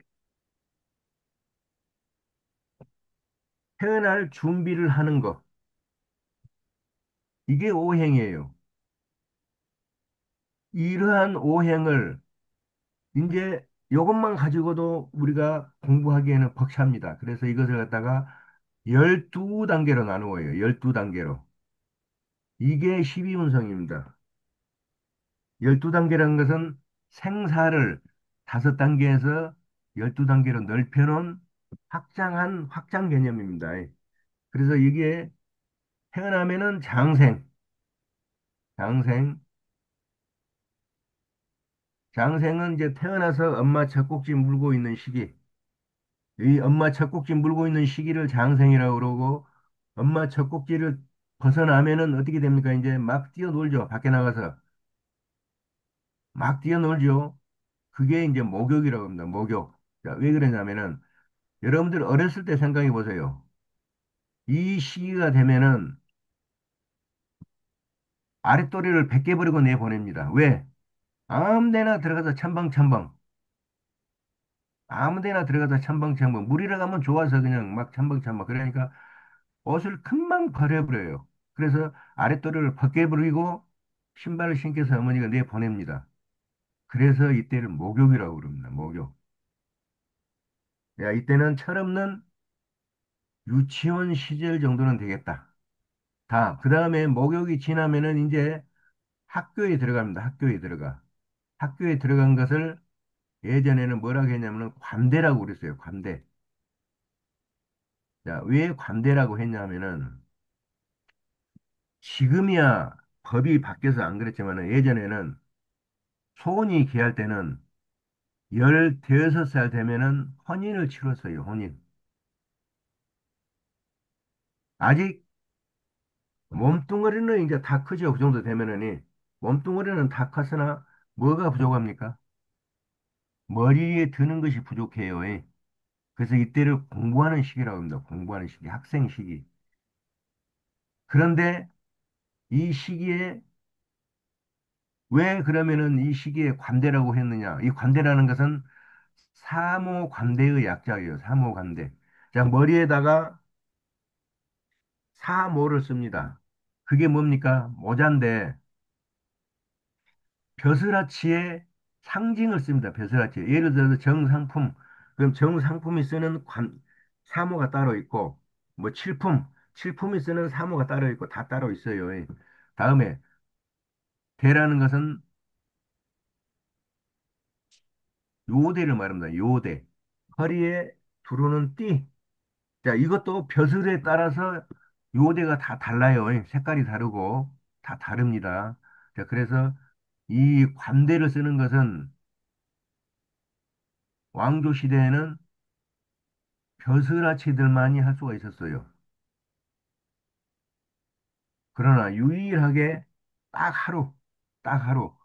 태어날 준비를 하는 것. 이게 오행이에요. 이러한 오행을 이제 이것만 가지고도 우리가 공부하기에는 벅찹니다. 그래서 이것을 갖다가 12단계로 나누어요. 12단계로. 이게 12운성입니다. 12단계라는 것은 생사를 5단계에서 12단계로 넓혀놓은 확장한 확장 개념입니다. 그래서 이게 태어나면은 장생, 장생, 장생은 이제 태어나서 엄마 젖꼭지 물고 있는 시기, 이 엄마 젖꼭지 물고 있는 시기를 장생이라고 그러고, 엄마 젖꼭지를 벗어나면은 어떻게 됩니까? 이제 막 뛰어놀죠. 밖에 나가서. 막 뛰어놀죠. 그게 이제 목욕이라고 합니다. 목욕. 자, 왜 그러냐면은, 여러분들 어렸을 때 생각해 보세요. 이 시기가 되면은 아랫도리를 벗겨버리고 내보냅니다. 왜? 아무 데나 들어가서 첨벙첨벙. 아무 데나 들어가서 첨벙첨벙. 물이라 가면 좋아서 그냥 막 첨벙첨벙. 그러니까 옷을 금방 버려버려요. 그래서 아랫도리를 벗겨버리고 신발을 신겨서 어머니가 내보냅니다. 그래서 이때를 목욕이라고 그럽니다. 목욕. 야, 이때는 철없는 유치원 시절 정도는 되겠다. 그 다음에 목욕이 지나면은 이제 학교에 들어갑니다. 학교에 들어가. 학교에 들어간 것을 예전에는 뭐라고 했냐면 관대라고 그랬어요. 관대. 자, 왜 관대라고 했냐면은 지금이야 법이 바뀌어서 안 그랬지만은 예전에는 소원이 귀할 때는 15살 되면은 혼인을 치렀어요. 혼인. 아직 몸뚱어리는 이제 다 크죠. 그 정도 되면은 몸뚱어리는 다 컸으나 뭐가 부족합니까? 머리에 드는 것이 부족해요. 그래서 이때를 공부하는 시기라고 합니다. 공부하는 시기, 학생 시기. 그런데 이 시기에 왜 그러면은 이 시기에 관대라고 했느냐? 이 관대라는 것은 사모관대의 약자예요. 사모관대. 자, 머리에다가 사모를 씁니다. 그게 뭡니까? 모자인데 벼슬아치의 상징을 씁니다. 벼슬아치. 예를 들어서 정상품. 그럼 정상품이 쓰는 사모가 따로 있고, 뭐 칠품이 쓰는 사모가 따로 있고, 다 따로 있어요. 다음에 대라는 것은 요대를 말합니다. 요대. 허리에 두르는 띠. 자, 이것도 벼슬에 따라서 요대가 다 달라요. 색깔이 다르고 다 다릅니다. 자, 그래서 이 관대를 쓰는 것은 왕조 시대에는 벼슬아치들만이 할 수가 있었어요. 그러나 유일하게 딱 하루, 딱 하루,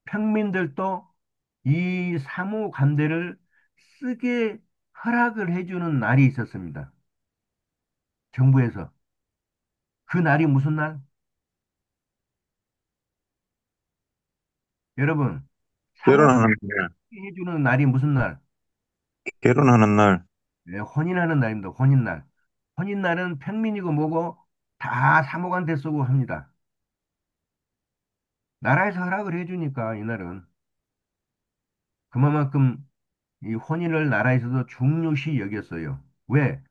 평민들도 이 사무관대를 쓰게 허락을 해주는 날이 있었습니다. 정부에서. 그 날이 무슨 날? 여러분, 사무관대 결혼하는 날, 해주는 날이 무슨 날? 결혼하는 날, 네, 혼인하는 날입니다. 혼인날. 혼인날은 평민이고 뭐고 다 사무관대 쓰고 합니다. 나라에서 허락을 해주니까 이날은 그만큼 이 혼인을 나라에서도 중요시 여겼어요. 왜?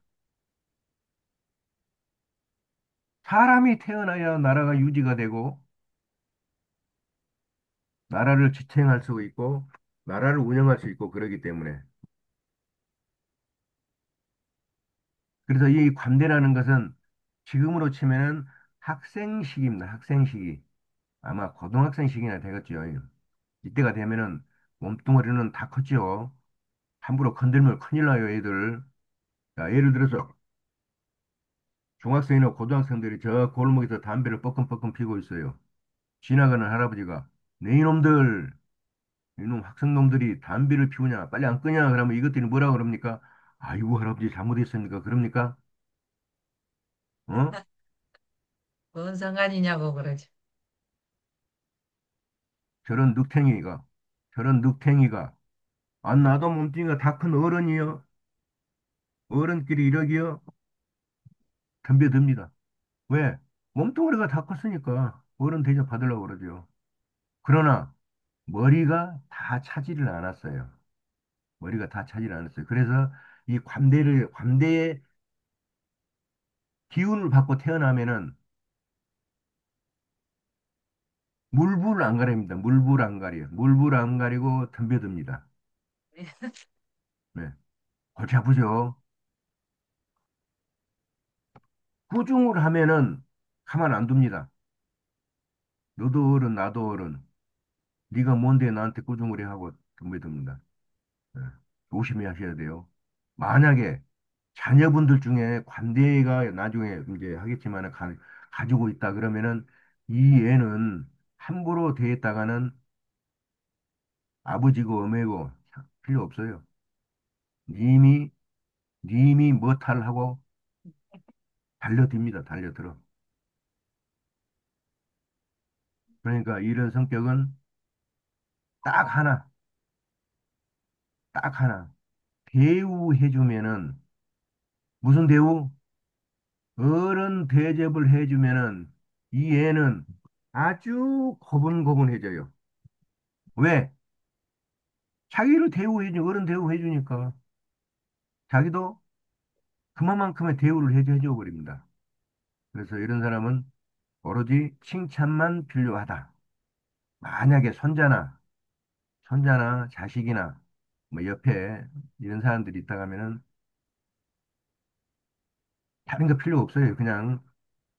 사람이 태어나야 나라가 유지가 되고 나라를 지탱할 수 있고 나라를 운영할 수 있고 그러기 때문에 그래서 이 관대라는 것은 지금으로 치면은 학생 시기입니다. 학생 시기. 아마 고등학생 시기나 되겠죠. 이때가 되면은 몸뚱어리는 다 컸죠. 함부로 건들면 큰일 나요, 애들. 자, 예를 들어서 중학생이나 고등학생들이 저 골목에서 담배를 뻐끔뻐끔 피고 있어요. 지나가는 할아버지가 네 이놈들, 이놈 학생놈들이 담배를 피우냐, 빨리 안 끄냐, 그러면 이것들이 뭐라 그럽니까? 아이고, 할아버지 잘못했습니까? 그럽니까? 어? 뭔 상관이냐고 그러죠. 저런 늑탱이가, 저런 늑탱이가, 안 나도 몸뚱이가 다 큰 어른이요. 어른끼리 이러기요. 덤벼듭니다. 왜? 몸뚱아리가 다 컸으니까 어른 대접 받으려고 그러죠. 그러나 머리가 다 차지를 않았어요. 머리가 다 차지를 않았어요. 그래서 이 관대의 기운을 받고 태어나면은 물불 안 가립니다. 물불 안 가려요. 물불 안 가리고 덤벼듭니다. 네. 골치 아프죠. 꾸중을 하면은 가만 안 둡니다. 너도 어른, 나도 어른. 네가 뭔데 나한테 꾸중을 해 하고 덤벼듭니다. 네. 조심히 하셔야 돼요. 만약에 자녀분들 중에 관대가 나중에 이제 하겠지만 가지고 있다 그러면은 이 애는 함부로 대했다가는 아버지고 어메고 필요 없어요. 님이 님이 뭐탈하고 달려듭니다. 달려들어. 그러니까 이런 성격은 딱 하나, 딱 하나. 대우해주면은 무슨 대우? 어른 대접을 해주면은 이 애는 아주 고분고분해져요. 왜? 자기를 대우해주, 어른 대우해주니까 자기도 그만큼의 대우를 해줘 버립니다. 그래서 이런 사람은 오로지 칭찬만 필요하다. 만약에 손자나 자식이나 뭐 옆에 이런 사람들이 있다 하면은 다른 거 필요 없어요. 그냥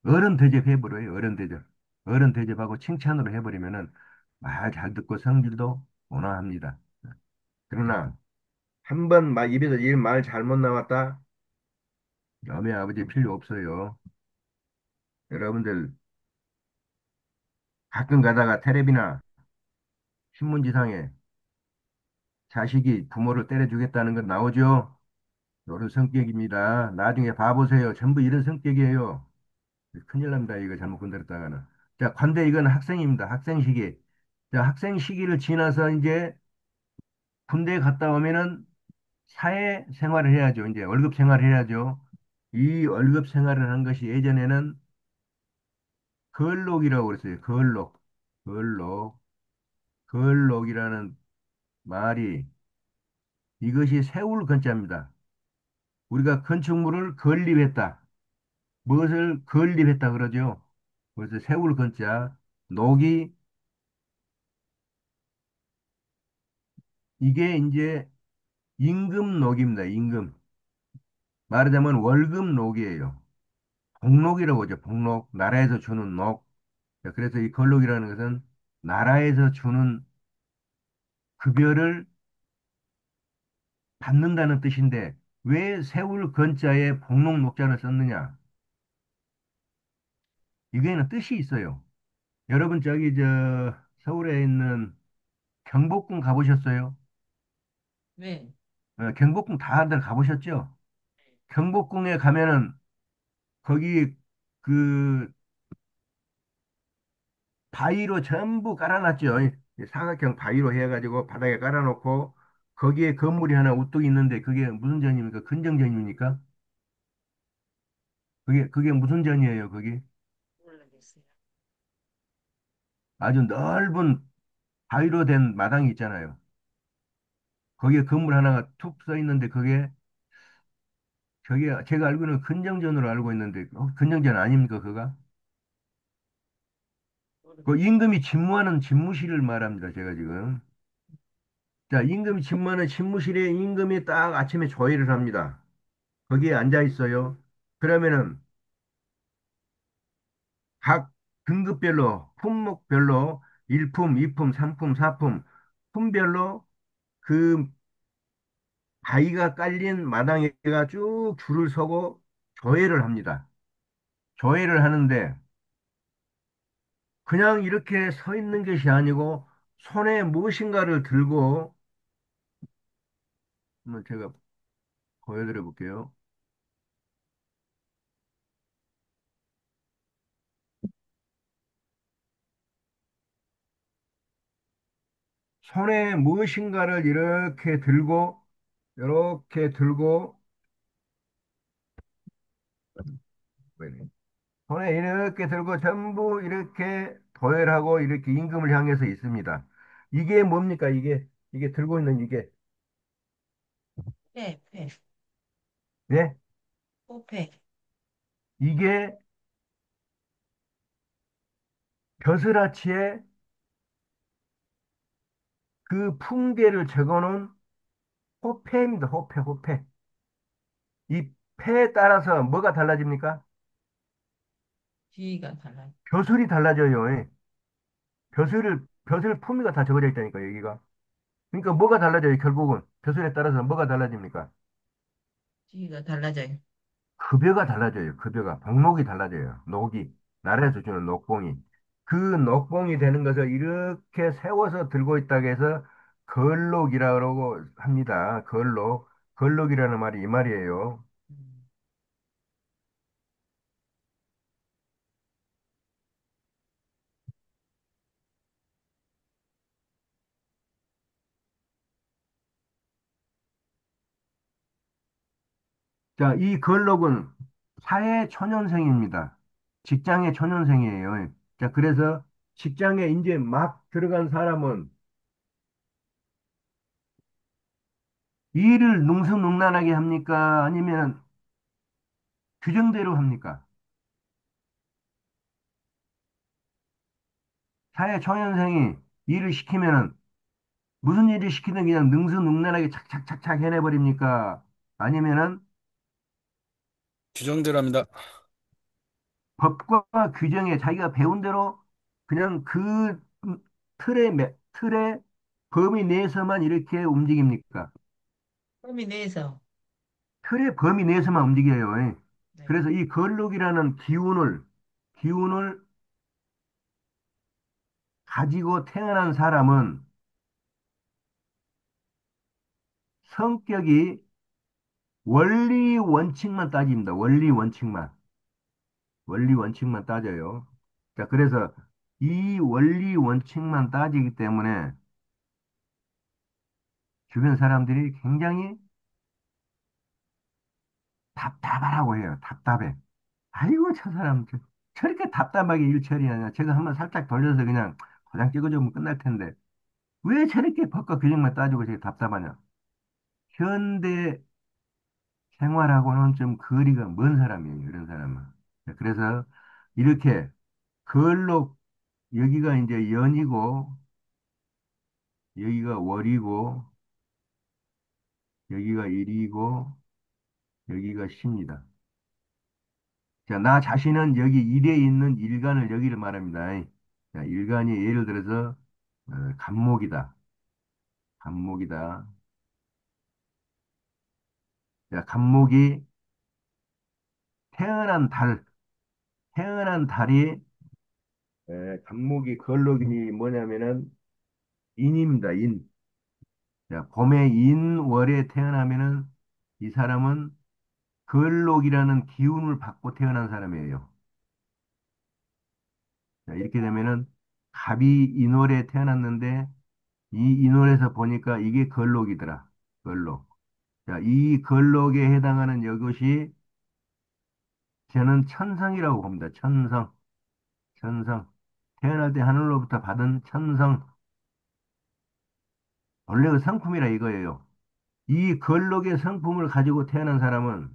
어른 대접해버려요. 어른 대접. 어른 대접하고 칭찬으로 해버리면은 말 잘 듣고 성질도 온화합니다. 그러나 한 번 입에서 이 말 잘못 나왔다? 엄의 아버지 필요 없어요. 여러분들 가끔 가다가 텔레비나 신문지상에 자식이 부모를 때려주겠다는 건 나오죠? 이런 성격입니다. 나중에 봐보세요. 전부 이런 성격이에요. 큰일 납니다. 이거 잘못 건드렸다가는. 자, 관대 이건 학생입니다. 학생 시기. 자, 학생 시기를 지나서 이제 군대에 갔다 오면은 사회 생활을 해야죠. 이제 월급 생활을 해야죠. 이 월급 생활을 한 것이 예전에는 걸록이라고 그랬어요. 걸록. 걸록. 걸록이라는 말이 이것이 세울 건자입니다. 우리가 건축물을 건립했다. 무엇을 건립했다 그러죠? 그래서 세울 건자, 녹이 이게 이제 임금록입니다. 임금. 말하자면 월급록이에요. 복록이라고 하죠. 복록. 나라에서 주는 녹. 자, 그래서 이 걸록이라는 것은 나라에서 주는 급여를 받는다는 뜻인데 왜 세울 건자에 복록 녹자를 썼느냐? 이게는 뜻이 있어요. 여러분 저기 저 서울에 있는 경복궁 가보셨어요? 왜? 경복궁 다들 가보셨죠? 경복궁에 가면은 거기 그 바위로 전부 깔아놨죠. 이 사각형 바위로 해가지고 바닥에 깔아놓고 거기에 건물이 하나 우뚝 있는데 그게 무슨 전입니까? 근정전입니까? 그게 무슨 전이에요? 거기 모르겠어요. 아주 넓은 바위로 된 마당이 있잖아요. 거기에 건물 하나가 툭 써 있는데 그게 저게 제가 알고는 근정전으로 알고 있는데 근정전 아닙니까? 그가? 그 모르겠어요. 임금이 집무하는 집무실을 말합니다. 제가 지금. 자, 임금이 집무하는 집무실에 임금이 딱 아침에 조회를 합니다. 거기에 앉아 있어요. 그러면은 등급별로, 품목별로 1품, 2품, 3품, 4품, 품별로 그 바위가 깔린 마당에가 쭉 줄을 서고 조회를 합니다. 조회를 하는데 그냥 이렇게 서 있는 것이 아니고 손에 무엇인가를 들고 한번 제가 보여드려 볼게요. 손에 무엇인가를 이렇게 들고, 손에 이렇게 들고 전부 이렇게 도열하고 이렇게 임금을 향해서 있습니다. 이게 뭡니까? 이게 들고 있는 이게, 폐, 네? 호패. 이게 벼슬아치의 그 풍계를 적어놓은 호패입니다. 호패, 호패. 이 패에 따라서 뭐가 달라집니까? 지위가 달라요. 벼슬이 달라져요. 예. 벼슬 품위가 다 적어져 있다니까, 여기가. 그러니까 뭐가 달라져요, 결국은. 벼슬에 따라서 뭐가 달라집니까? 지위가 달라져요. 급여가 달라져요, 급여가. 복록이 달라져요, 녹이. 나라에서 주는 녹봉이. 그 녹봉이 되는 것을 이렇게 세워서 들고 있다고 해서 걸록이라고 합니다. 걸록. 걸록이라는 말이 이 말이에요. 음, 자, 이 걸록은 사회 초년생입니다. 직장의 초년생이에요. 자, 그래서 직장에 이제 막 들어간 사람은 일을 능수능란하게 합니까? 아니면 규정대로 합니까? 사회 초년생이 일을 시키면은 무슨 일을 시키든 그냥 능수능란하게 착착착착 해내버립니까? 아니면은 규정대로합니다. 법과 규정에 자기가 배운 대로 그냥 그 틀의 범위 내에서만 이렇게 움직입니까? 범위 내에서. 틀의 범위 내에서만 움직여요. 예. 네. 그래서 이 걸룩이라는 기운을 가지고 태어난 사람은 성격이 원리 원칙만 따집니다. 원리 원칙만. 원리 원칙만 따져요. 자, 그래서 이 원리 원칙만 따지기 때문에 주변 사람들이 굉장히 답답하라고 해요. 답답해. 아이고, 저 사람, 저렇게 답답하게 일 처리하냐. 제가 한번 살짝 돌려서 그냥 도장 찍어주면 끝날 텐데. 왜 저렇게 법과 규정만 따지고 저렇게 답답하냐. 현대 생활하고는 좀 거리가 먼 사람이에요. 이런 사람은. 그래서 이렇게 걸로 여기가 이제 연이고 여기가 월이고 여기가 일이고 여기가 시입니다. 자, 나 자신은 여기 일에 있는 일간을 여기를 말합니다. 자, 일간이 예를 들어서 간목이다. 간목이다. 자, 간목이 태어난 달, 태어난 달이 간목이 걸록이 뭐냐면은 인입니다. 인. 자, 봄의 인월에 태어나면은 이 사람은 걸록이라는 기운을 받고 태어난 사람이에요. 자, 이렇게 되면은 갑이 인월에 태어났는데 이 인월에서 보니까 이게 걸록이더라. 걸록. 자, 이 걸록에 해당하는 이것이 저는 천성이라고 봅니다. 천성. 천성. 태어날 때 하늘로부터 받은 천성. 원래 그 성품이라 이거예요. 이 걸록의 성품을 가지고 태어난 사람은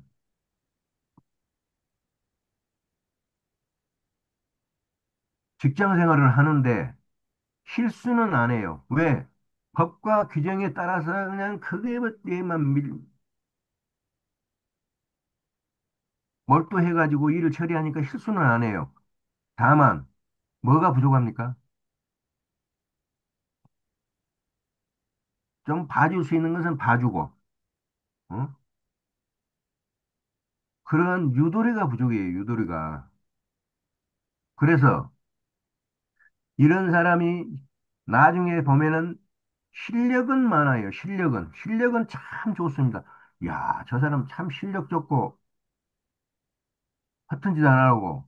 직장 생활을 하는데 실수는 안 해요. 왜? 법과 규정에 따라서 그냥 그게만 몰두해가지고 일을 처리하니까 실수는 안 해요. 다만 뭐가 부족합니까? 좀 봐줄 수 있는 것은 봐주고, 어? 그런 유도리가 부족해요, 유도리가. 그래서 이런 사람이 나중에 보면은 실력은 많아요, 실력은. 실력은 참 좋습니다. 야, 저 사람 참 실력 좋고, 허튼 짓 안 하고,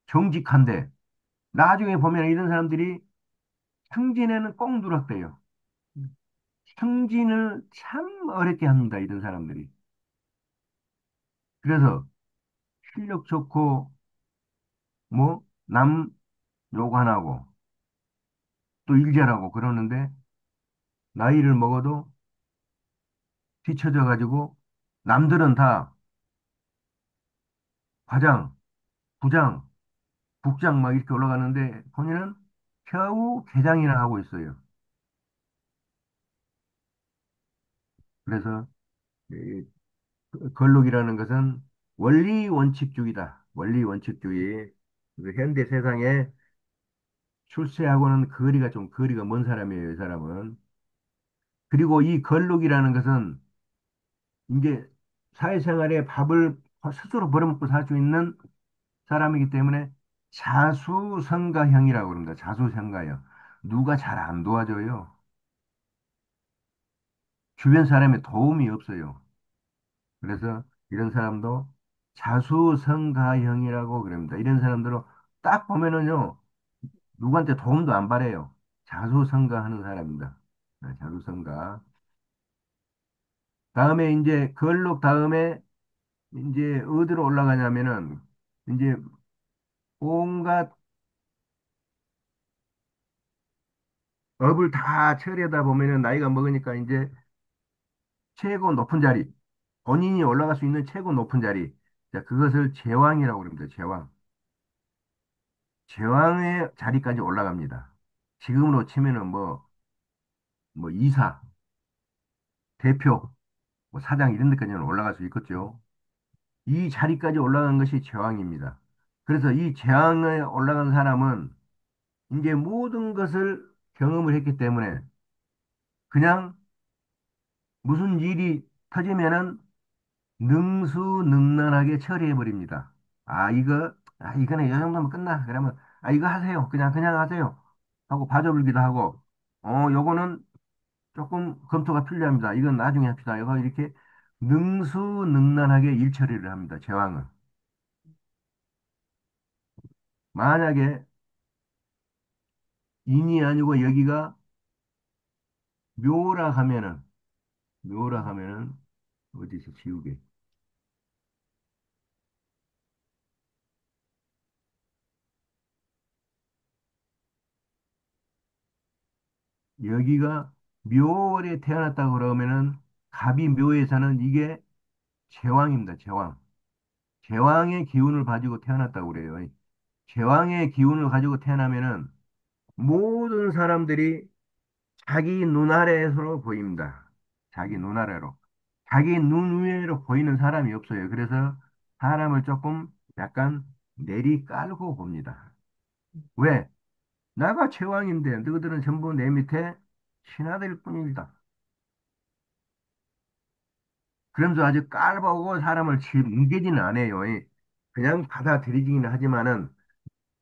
정직한데, 나중에 보면 이런 사람들이 승진에는 꼭 누락돼요. 승진을 참 어렵게 합니다, 이런 사람들이. 그래서 실력 좋고, 뭐, 남 욕 안 하고, 또 일 잘하고 그러는데, 나이를 먹어도 뒤처져 가지고, 남들은 다 과장, 부장, 국장 막 이렇게 올라가는데, 본인은 겨우 계장이나 하고 있어요. 그래서, 이 걸록이라는 것은 원리 원칙주의다. 원리 원칙주의. 그래서 현대 세상에 출세하고는 거리가 먼 사람이에요, 이 사람은. 그리고 이 걸록이라는 것은 이제 사회생활에 밥을 스스로 벌어먹고 살 수 있는 사람이기 때문에 자수성가형이라고 그럽니다. 자수성가형. 누가 잘 안 도와줘요. 주변 사람의 도움이 없어요. 그래서 이런 사람도 자수성가형이라고 그럽니다. 이런 사람들은 딱 보면은요, 누구한테 도움도 안 바래요. 자수성가하는 사람입니다. 네, 자수성가. 다음에 이제 걸록 다음에 이제 어디로 올라가냐면은 이제 온갖 업을 다 처리하다 보면은 나이가 먹으니까 이제 최고 높은 자리, 본인이 올라갈 수 있는 최고 높은 자리. 자, 그것을 제왕이라고 그럽니다. 제왕. 제왕의 자리까지 올라갑니다. 지금으로 치면은 뭐 이사, 대표, 뭐 사장 이런 데까지는 올라갈 수 있겠죠. 이 자리까지 올라간 것이 제왕입니다. 그래서 이 제왕에 올라간 사람은 이제 모든 것을 경험을 했기 때문에 그냥 무슨 일이 터지면은 능수능란하게 처리해 버립니다. 이거는 이 정도면 끝나. 그러면 이거 하세요. 그냥 하세요. 하고 봐줘보기도 하고 요거는 조금 검토가 필요합니다. 이건 나중에 합시다. 이거 이렇게 능수능란하게 일 처리를 합니다. 제왕은. 만약에 인이 아니고 여기가 묘라 하면은 묘라 하면은 어디서 지우개. 여기가 묘월에 태어났다고 그러면은 갑이 묘에 사는 이게 제왕입니다. 제왕. 제왕의 기운을 가지고 태어났다고 그래요. 제왕의 기운을 가지고 태어나면은 모든 사람들이 자기 눈 아래로 보입니다. 자기 눈 아래로. 자기 눈 위로 보이는 사람이 없어요. 그래서 사람을 조금 약간 내리 깔고 봅니다. 왜? 내가 제왕인데 너희들은 전부 내 밑에 신하들 뿐이다. 그러면서 아주 깔보고 사람을 뭉개지는 않아요. 그냥 받아들이기는 하지만은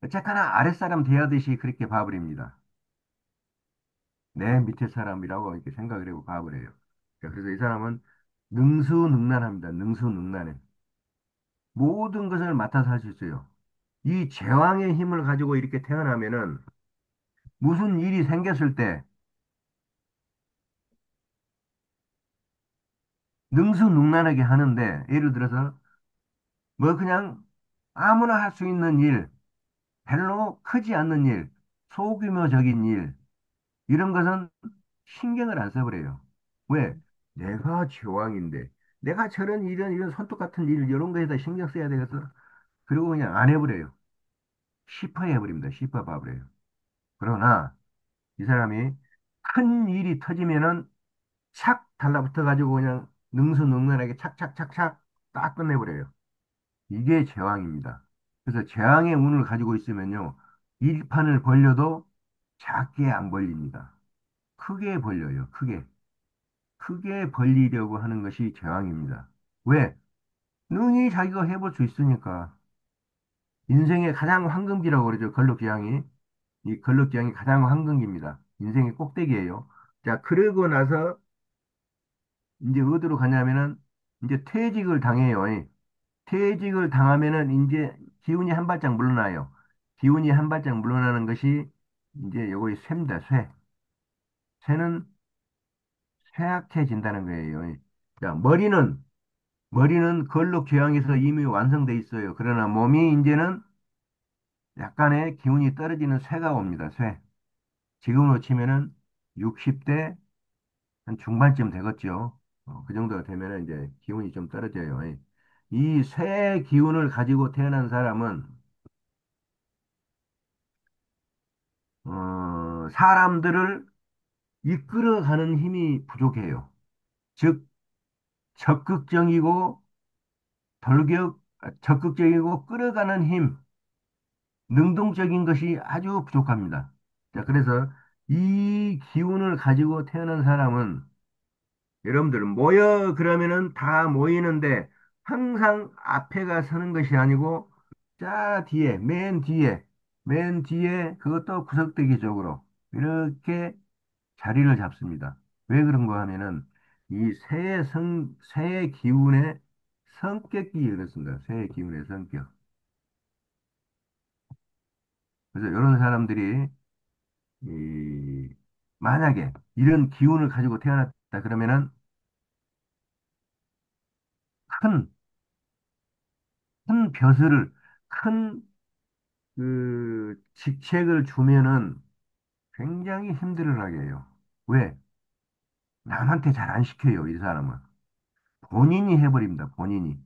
어쨌거나 아랫사람 대하듯이 그렇게 봐버립니다. 내 밑에 사람이라고 이렇게 생각을 하고 봐버려요. 자, 그래서 이 사람은 능수능란합니다. 능수능란해. 모든 것을 맡아서 할 수 있어요. 이 제왕의 힘을 가지고 이렇게 태어나면은 무슨 일이 생겼을 때 능수능란하게 하는데 예를 들어서 뭐 그냥 아무나 할 수 있는 일, 별로 크지 않는 일, 소규모적인 일, 이런 것은 신경을 안 써버려요. 왜? 내가 제왕인데, 내가 저런 이런 손톱 같은 일, 이런 거에다 신경 써야 되겠어? 그리고 그냥 안 해버려요. 시퍼해버립니다. 시퍼봐버려요. 그러나, 이 사람이 큰 일이 터지면은 착 달라붙어가지고 그냥 능수능란하게 착착착착 딱 끝내버려요. 이게 제왕입니다. 그래서 제왕의 운을 가지고 있으면요. 일판을 벌려도 작게 안 벌립니다. 크게 벌려요. 크게. 크게 벌리려고 하는 것이 제왕입니다. 왜? 능히 자기가 해볼 수 있으니까. 인생의 가장 황금기라고 그러죠. 걸럭지향이. 이 걸럭지향이 가장 황금기입니다. 인생의 꼭대기예요. 자, 그러고 나서 이제 어디로 가냐면은 이제 퇴직을 당해요. 퇴직을 당하면은 이제 기운이 한 발짝 물러나요. 기운이 한 발짝 물러나는 것이 이제 요거 쇠입니다. 쇠. 쇠는 쇠약해진다는 거예요. 자, 머리는 걸록교양에서 이미 완성돼 있어요. 그러나 몸이 이제는 약간의 기운이 떨어지는 쇠가 옵니다. 쇠. 지금으로 치면은 60대 한 중반쯤 되겠죠. 그 정도가 되면은 이제 기운이 좀 떨어져요. 이 쇠 기운을 가지고 태어난 사람은 사람들을 이끌어가는 힘이 부족해요. 즉 적극적이고 적극적이고 끌어가는 힘, 능동적인 것이 아주 부족합니다. 자, 그래서 이 기운을 가지고 태어난 사람은 여러분들 모여 그러면은 다 모이는데 항상 앞에가 서는 것이 아니고 자 뒤에 맨 뒤에 그것도 구석대기 쪽으로 이렇게 자리를 잡습니다. 왜 그런가 하면은 이 새의 기운의 성격이 그렇습니다. 새의 기운의 성격. 그래서 이런 사람들이 이 만약에 이런 기운을 가지고 태어났다 그러면은 큰, 큰 벼슬을, 큰 그 직책을 주면은 굉장히 힘들어 하게 해요. 왜? 남한테 잘 안 시켜요, 이 사람은. 본인이 해버립니다, 본인이.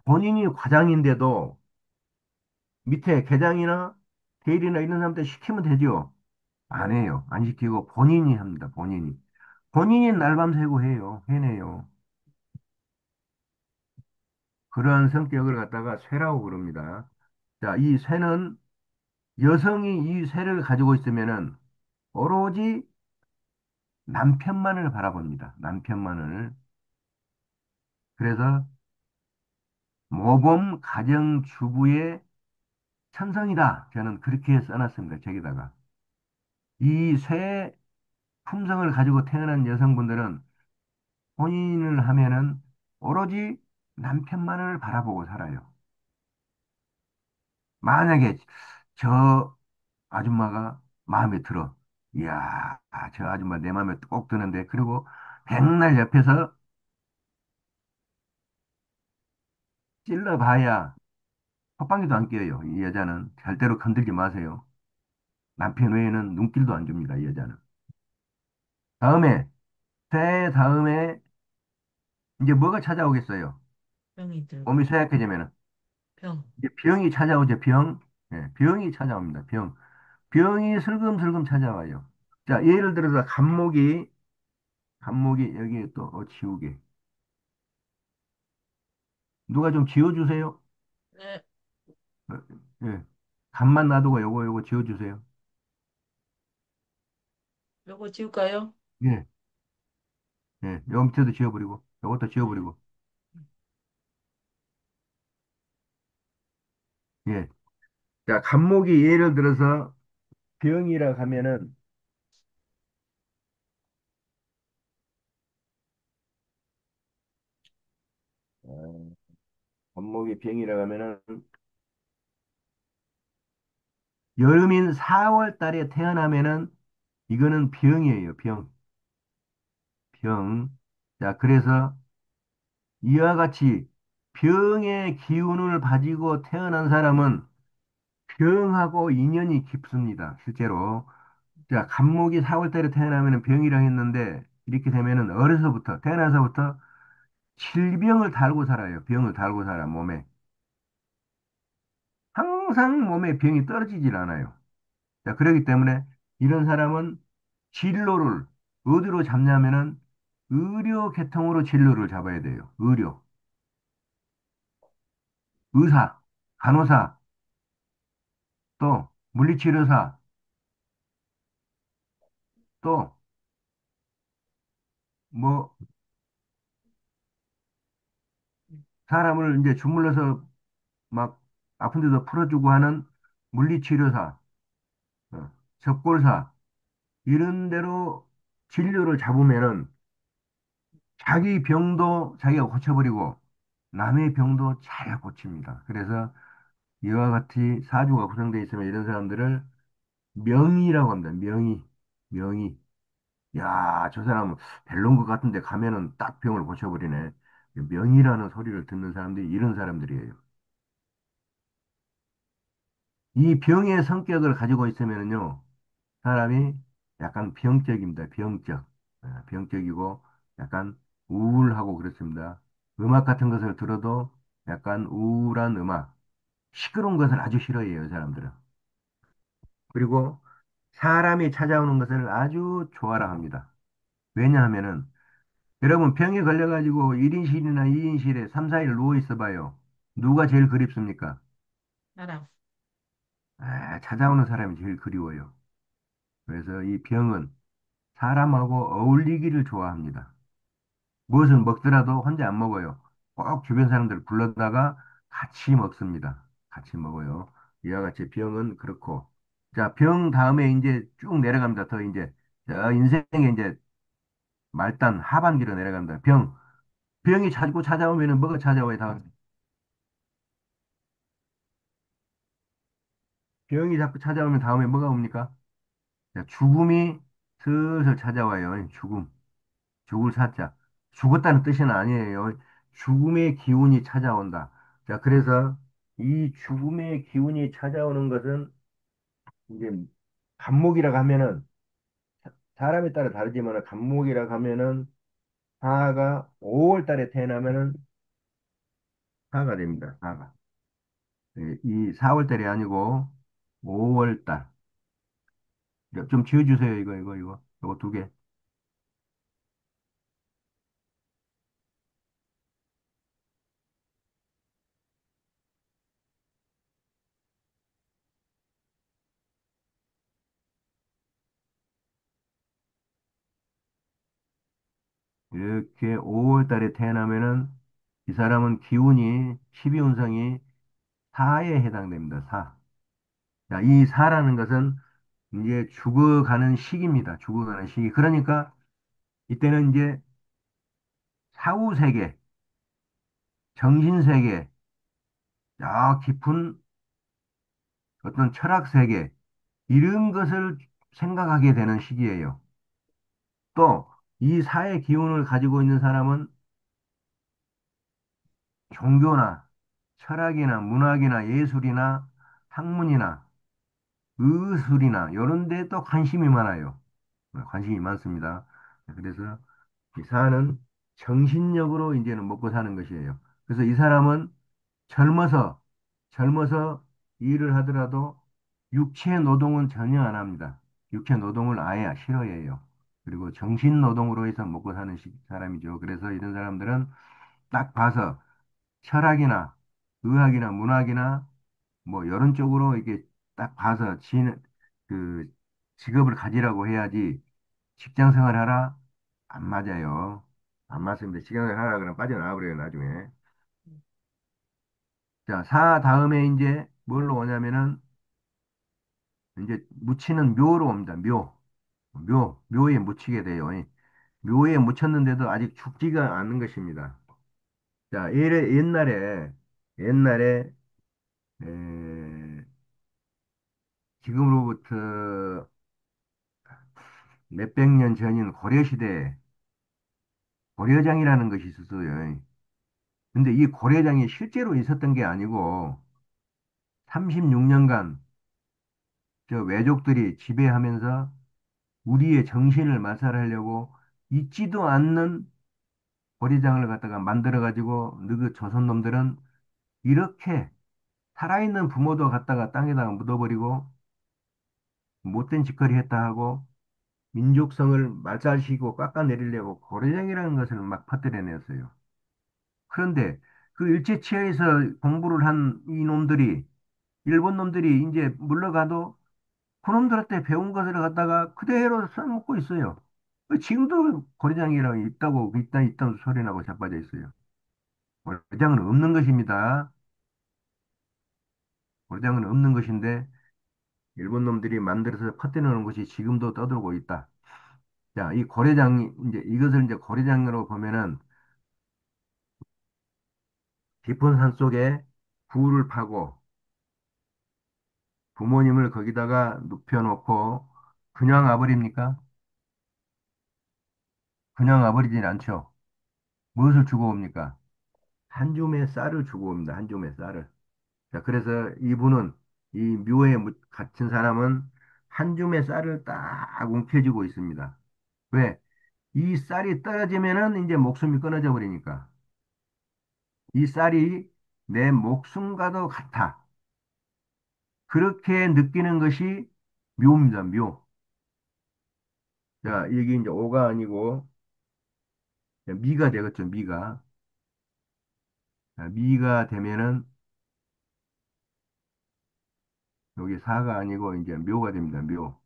본인이 과장인데도 밑에 계장이나 대리나 이런 사람한테 시키면 되죠. 안 해요. 안 시키고 본인이 합니다, 본인이. 본인이 날밤 새고 해요. 해내요. 그러한 성격을 갖다가 쇠라고 그럽니다. 자, 이 쇠는 여성이 이 쇠를 가지고 있으면은 오로지 남편만을 바라봅니다. 남편만을. 그래서 모범 가정주부의 천성이다. 저는 그렇게 써놨습니다. 저기다가. 이 쇠 품성을 가지고 태어난 여성분들은 혼인을 하면은 오로지 남편만을 바라보고 살아요. 만약에 저 아줌마가 마음에 들어. 이야, 저 아줌마 내 마음에 꼭 드는데. 그리고 백날 옆에서 찔러봐야 헛방귀도 안 껴요. 이 여자는 절대로 건들지 마세요. 남편 외에는 눈길도 안 줍니다. 이 여자는. 다음에 쇠 다음에 이제 뭐가 찾아오겠어요? 병이 들고, 몸이 쇠약해지면은 병. 이제 병이 찾아오죠. 병. 예, 병이 찾아옵니다. 병. 병이 슬금슬금 찾아와요. 자, 예를 들어서 간목이 여기에 또 지우개. 누가 좀 지워주세요. 네, 어, 예. 간만 놔두고 요거 지워주세요. 요거 지울까요? 예, 예. 요 밑에도 지워버리고 요것도 네. 지워버리고. 예. 자, 간목이 예를 들어서 병이라 하면은 어, 간목이 병이라 하면은 여름인 4월 달에 태어나면은 이거는 병이에요. 병. 자, 그래서 이와 같이 병의 기운을 가지고 태어난 사람은 병하고 인연이 깊습니다. 실제로. 자, 간목이 4월 달에 태어나면은 병이라 했는데 이렇게 되면은 어려서부터 태어나서부터 질병을 달고 살아요. 병을 달고 살아 몸에. 항상 몸에 병이 떨어지질 않아요. 자, 그렇기 때문에 이런 사람은 진로를 어디로 잡냐면은 의료 계통으로 진로를 잡아야 돼요. 의사, 간호사 또 물리치료사, 또 뭐 사람을 이제 주물러서 막 아픈 데도 풀어주고 하는 물리치료사, 적골사 이런 데로 진료를 잡으면은 자기 병도 자기가 고쳐버리고 남의 병도 잘 고칩니다. 그래서 이와 같이 사주가 구성되어 있으면 이런 사람들을 명의라고 합니다. 명의, 명의. 야, 저 사람 별론 것 같은데 가면은 딱 병을 고쳐버리네. 명의라는 소리를 듣는 사람들이 이런 사람들이에요. 이 병의 성격을 가지고 있으면은요, 사람이 약간 병적입니다. 병적. 병적이고 약간 우울하고 그렇습니다. 음악 같은 것을 들어도 약간 우울한 음악, 시끄러운 것을 아주 싫어해요, 이 사람들은. 그리고 사람이 찾아오는 것을 아주 좋아라 합니다. 왜냐하면은 여러분 병에 걸려가지고 1인실이나 2인실에 3, 4일 누워 있어 봐요. 누가 제일 그립습니까? 사람. 찾아오는 사람이 제일 그리워요. 그래서 이 병은 사람하고 어울리기를 좋아합니다. 무엇을 먹더라도 혼자 안 먹어요. 꼭 주변 사람들 불러다가 같이 먹습니다. 같이 먹어요. 이와 같이 병은 그렇고. 자, 병 다음에 이제 쭉 내려갑니다. 더 이제, 인생의 이제 말단 하반기로 내려갑니다. 병. 병이 자꾸 찾아오면은 뭐가 찾아와요, 다음? 병이 자꾸 찾아오면 다음에 뭐가 옵니까? 자, 죽음이 슬슬 찾아와요. 죽음. 죽을 사자. 죽었다는 뜻은 아니에요. 죽음의 기운이 찾아온다. 자, 그래서 이 죽음의 기운이 찾아오는 것은 이제 간목이라고 하면은 사람에 따라 다르지만 간목이라고 하면은 사가 5월 달에 태어나면은 사가 됩니다. 사가. 이 4월 달이 아니고 5월 달. 좀 지어주세요. 이거 두 개. 이렇게 5월 달에 태어나면은 이 사람은 기운이 12운성이 사에 해당됩니다. 사. 자, 이 사라는 것은 이제 죽어가는 시기입니다. 죽어가는 시기. 그러니까 이때는 이제 사후 세계, 정신 세계, 저 깊은 어떤 철학 세계 이런 것을 생각하게 되는 시기예요. 또 이 사의 기운을 가지고 있는 사람은 종교나 철학이나 문학이나 예술이나 학문이나 의술이나 이런 데에 또 관심이 많아요. 관심이 많습니다. 그래서 이 사는 정신력으로 이제는 먹고 사는 것이에요. 그래서 이 사람은 젊어서, 젊어서 일을 하더라도 육체 노동은 전혀 안 합니다. 육체 노동을 아예 싫어해요. 그리고 정신 노동으로 해서 먹고 사는 사람이죠. 그래서 이런 사람들은 딱 봐서 철학이나 의학이나 문학이나 뭐 이런 쪽으로 이게 딱 봐서 그 직업을 가지라고 해야지 직장 생활 하라? 안 맞아요. 안 맞습니다. 직장 생활 하라 그러면 빠져나와 버려요, 나중에. 자, 사 다음에 이제 뭘로 오냐면은 이제 묻히는 묘로 옵니다. 묘에 묻히게 돼요. 묘에 묻혔는데도 아직 죽지가 않는 것입니다. 자, 옛날에 에, 지금으로부터 몇백 년 전인 고려시대에 고려장이라는 것이 있었어요. 근데 이 고려장이 실제로 있었던 게 아니고 36년간 저 왜족들이 지배하면서 우리의 정신을 마살하려고 있지도 않는 고려장을 갖다가 만들어가지고 너그 조선 놈들은 이렇게 살아있는 부모도 갖다가 땅에다가 묻어버리고 못된 짓거리 했다 하고 민족성을 말살시키고 깎아내리려고 고려장이라는 것을 막 퍼뜨려냈어요. 그런데 그 일제치하에서 공부를 한 이놈들이 일본 놈들이 이제 물러가도 그놈들한테 배운 것을 갖다가 그대로 써먹고 있어요. 지금도 고려장이랑 있다는 소리 나고 자빠져 있어요. 고려장은 없는 것입니다. 고려장은 없는 것인데 일본 놈들이 만들어서 퍼뜨려놓은 것이 지금도 떠들고 있다. 자, 이 고려장 이제 이것을 이제 고려장으로 보면은 깊은 산 속에 굴을 파고 부모님을 거기다가 눕혀놓고 그냥 와버립니까? 그냥 와버리진 않죠. 무엇을 주고 옵니까? 한 줌의 쌀을 주고 옵니다. 한 줌의 쌀을. 자, 그래서 이분은 이 묘에 갇힌 사람은 한 줌의 쌀을 딱 움켜쥐고 있습니다. 왜? 이 쌀이 떨어지면은 이제 목숨이 끊어져 버리니까. 이 쌀이 내 목숨과도 같아. 그렇게 느끼는 것이 묘입니다. 묘. 자, 여기 이제 오가 아니고 미가 되겠죠. 미가. 자, 미가 되면은 여기 사가 아니고 이제 묘가 됩니다. 묘.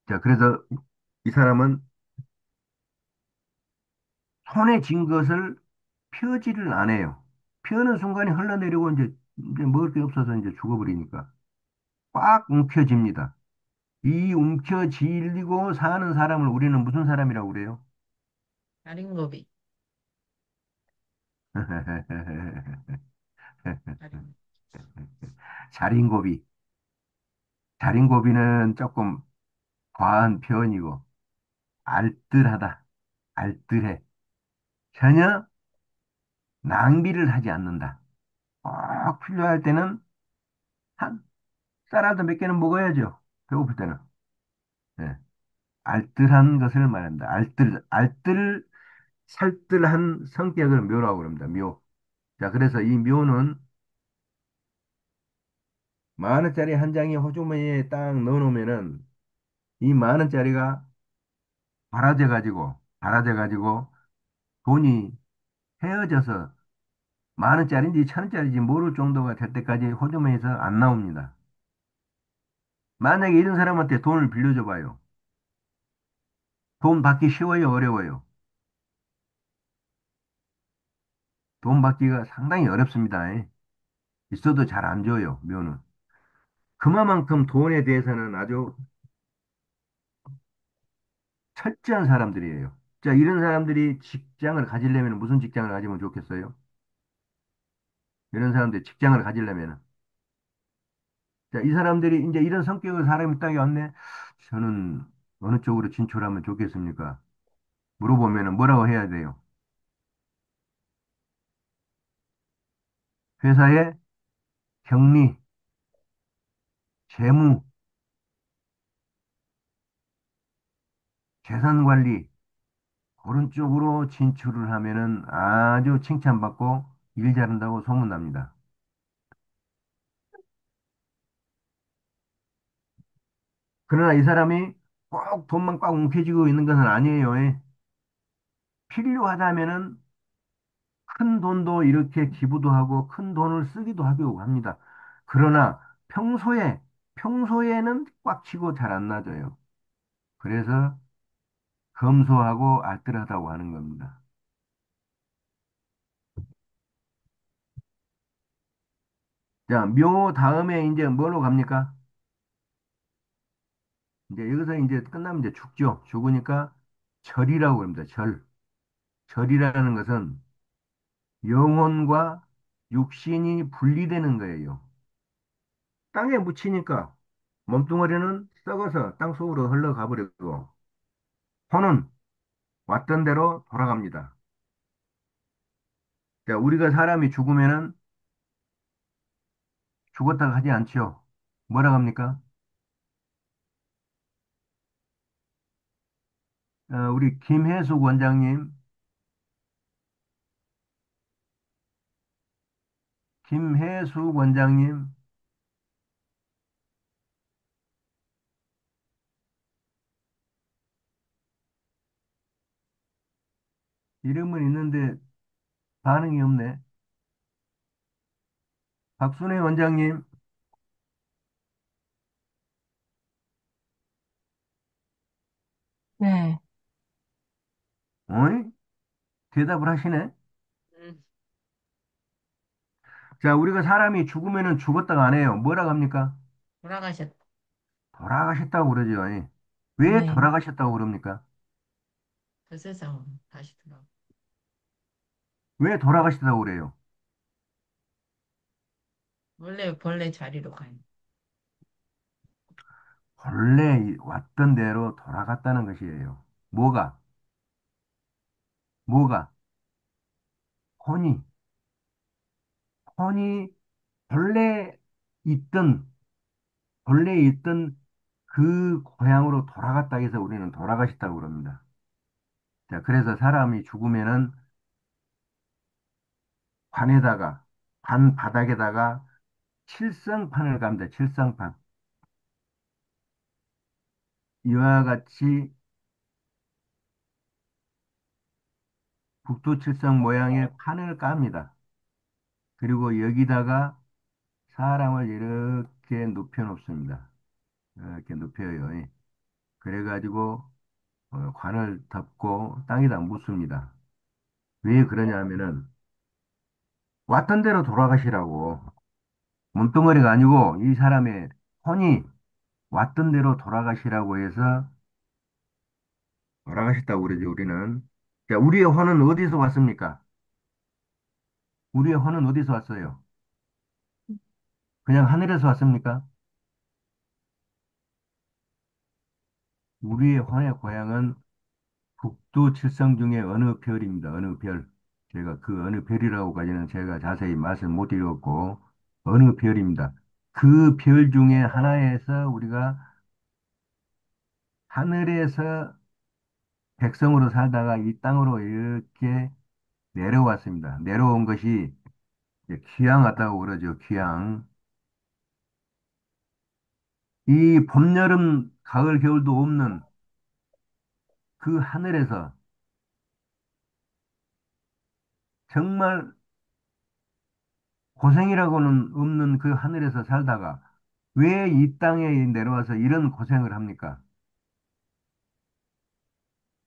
자, 그래서 이 사람은 손에 쥔 것을 펴지를 안 해요. 펴는 순간에 흘러내리고 이제 먹을 게 없어서 이제 죽어버리니까 꽉 움켜집니다. 이 움켜쥐고 사는 사람을 우리는 무슨 사람이라고 그래요? 자린고비. 자린. 자린고비. 자린고비는 조금 과한 표현이고 알뜰하다. 알뜰해. 전혀 낭비를 하지 않는다. 꼭 필요할 때는 한 쌀라도 몇 개는 먹어야죠. 배고플 때는. 예. 알뜰한 것을 말한다. 살뜰한 성격을 묘라고 그럽니다. 묘. 자, 그래서 이 묘는 10,000원짜리 한 장이 호주머니에 딱 넣어놓으면은 이 10,000원짜리가 발아져 가지고 돈이 헤어져서 10,000원짜리인지 1,000원짜리인지 모를 정도가 될 때까지 호주머니에서 안 나옵니다. 만약에 이런 사람한테 돈을 빌려줘 봐요. 돈 받기 쉬워요, 어려워요? 돈 받기가 상당히 어렵습니다. 있어도 잘 안 줘요, 묘는. 그만큼 돈에 대해서는 아주 철저한 사람들이에요. 자, 이런 사람들이 직장을 가지려면 무슨 직장을 가지면 좋겠어요? 이런 사람들이 직장을 가지려면. 자, 이 사람들이 이제 이런 성격의 사람이 딱 왔네? 저는 어느 쪽으로 진출하면 좋겠습니까? 물어보면 뭐라고 해야 돼요? 회사의 격리, 재무, 재산 관리, 그런 쪽으로 진출을 하면은 아주 칭찬받고 일 잘한다고 소문납니다. 그러나 이 사람이 꼭 돈만 꽉 움켜쥐고 있는 것은 아니에요. 필요하다면은 큰 돈도 이렇게 기부도 하고 큰 돈을 쓰기도 하고 합니다. 그러나 평소에는 꽉 치고 잘 안 놔줘요. 그래서 검소하고 알뜰하다고 하는 겁니다. 자, 묘 다음에 이제 뭐로 갑니까? 이제 여기서 이제 끝나면 이제 죽죠. 죽으니까 절이라고 합니다. 절. 절이라는 것은 영혼과 육신이 분리되는 거예요. 땅에 묻히니까 몸뚱아리는 썩어서 땅속으로 흘러가 버리고 혼은 왔던 대로 돌아갑니다. 자, 우리가 사람이 죽으면은 죽었다가 하지 않지요. 뭐라 합니까? 우리 김혜숙 원장님, 김혜숙 원장님, 이름은 있는데 반응이 없네. 박순애 원장님, 네. 어이? 대답을 하시네? 음, 자, 우리가 사람이 죽으면은 죽었다가 안 해요. 뭐라고 합니까? 돌아가셨. 돌아가셨다고 그러죠. 어이. 왜 네. 돌아가셨다고 그럽니까? 그 세상으로 다시 돌아. 왜 돌아가셨다고 그래요? 원래 본래 자리로 가요. 본래 왔던 대로 돌아갔다는 것이에요. 뭐가? 뭐가? 혼이, 혼이 본래 있던, 본래 있던 그 고향으로 돌아갔다 해서 우리는 돌아가셨다고 그럽니다. 자, 그래서 사람이 죽으면은 관에다가, 관 바닥에다가 칠성판을 갑니다. 칠성판. 이와 같이 북두칠성 모양의 판을 깝니다. 그리고 여기다가 사람을 이렇게 눕혀 놓습니다. 이렇게 눕혀요. 예. 그래가지고 관을 덮고 땅에다 묻습니다. 왜 그러냐면은 왔던 대로 돌아가시라고. 몸뚱어리가 아니고 이 사람의 혼이 왔던 대로 돌아가시라고 해서 돌아가셨다고 그러죠, 우리는. 자, 우리의 혼은 어디서 왔습니까? 우리의 혼은 어디서 왔어요? 그냥 하늘에서 왔습니까? 우리의 혼의 고향은 북두 칠성 중에 어느 별입니다. 어느 별. 제가 그 어느 별이라고까지는 제가 자세히 말씀 못 드렸고, 어느 별입니다. 그 별 중에 하나에서 우리가 하늘에서 백성으로 살다가 이 땅으로 이렇게 내려왔습니다. 내려온 것이 이제 귀양 같다고 그러죠. 귀양. 이 봄, 여름, 가을, 겨울도 없는 그 하늘에서 정말 고생이라고는 없는 그 하늘에서 살다가 왜 이 땅에 내려와서 이런 고생을 합니까?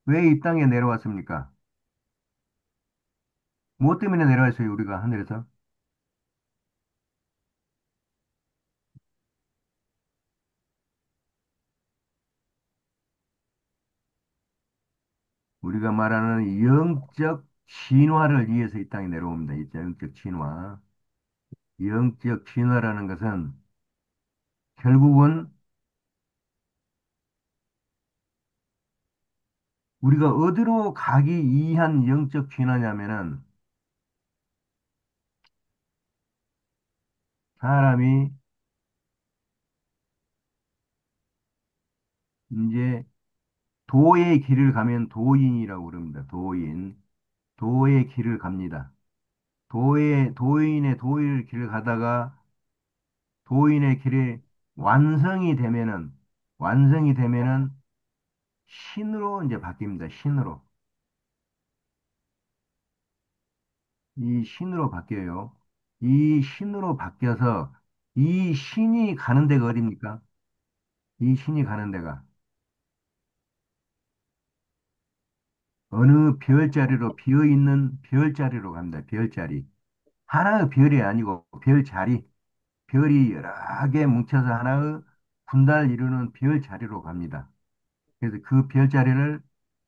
왜 이 땅에 내려왔습니까? 무엇 때문에 내려왔어요, 우리가 하늘에서? 우리가 말하는 영적 진화를 위해서 이 땅에 내려옵니다. 이 영적 진화. 영적 진화라는 것은 결국은 우리가 어디로 가기 위한 영적 진화냐면은 사람이 이제 도의 길을 가면 도인이라고 그럽니다. 도인. 도의 길을 갑니다. 도인의 도의 길을 가다가 도인의 길이 완성이 되면은 신으로 이제 바뀝니다. 신으로. 이 신으로 바뀌어요. 이 신으로 바뀌어서 이 신이 가는 데가 어디입니까? 이 신이 가는 데가 어느 별자리로 비어있는 별자리로 갑니다. 별자리. 하나의 별이 아니고 별자리. 별이 여러 개 뭉쳐서 하나의 군단을 이루는 별자리로 갑니다. 그래서 그 별자리를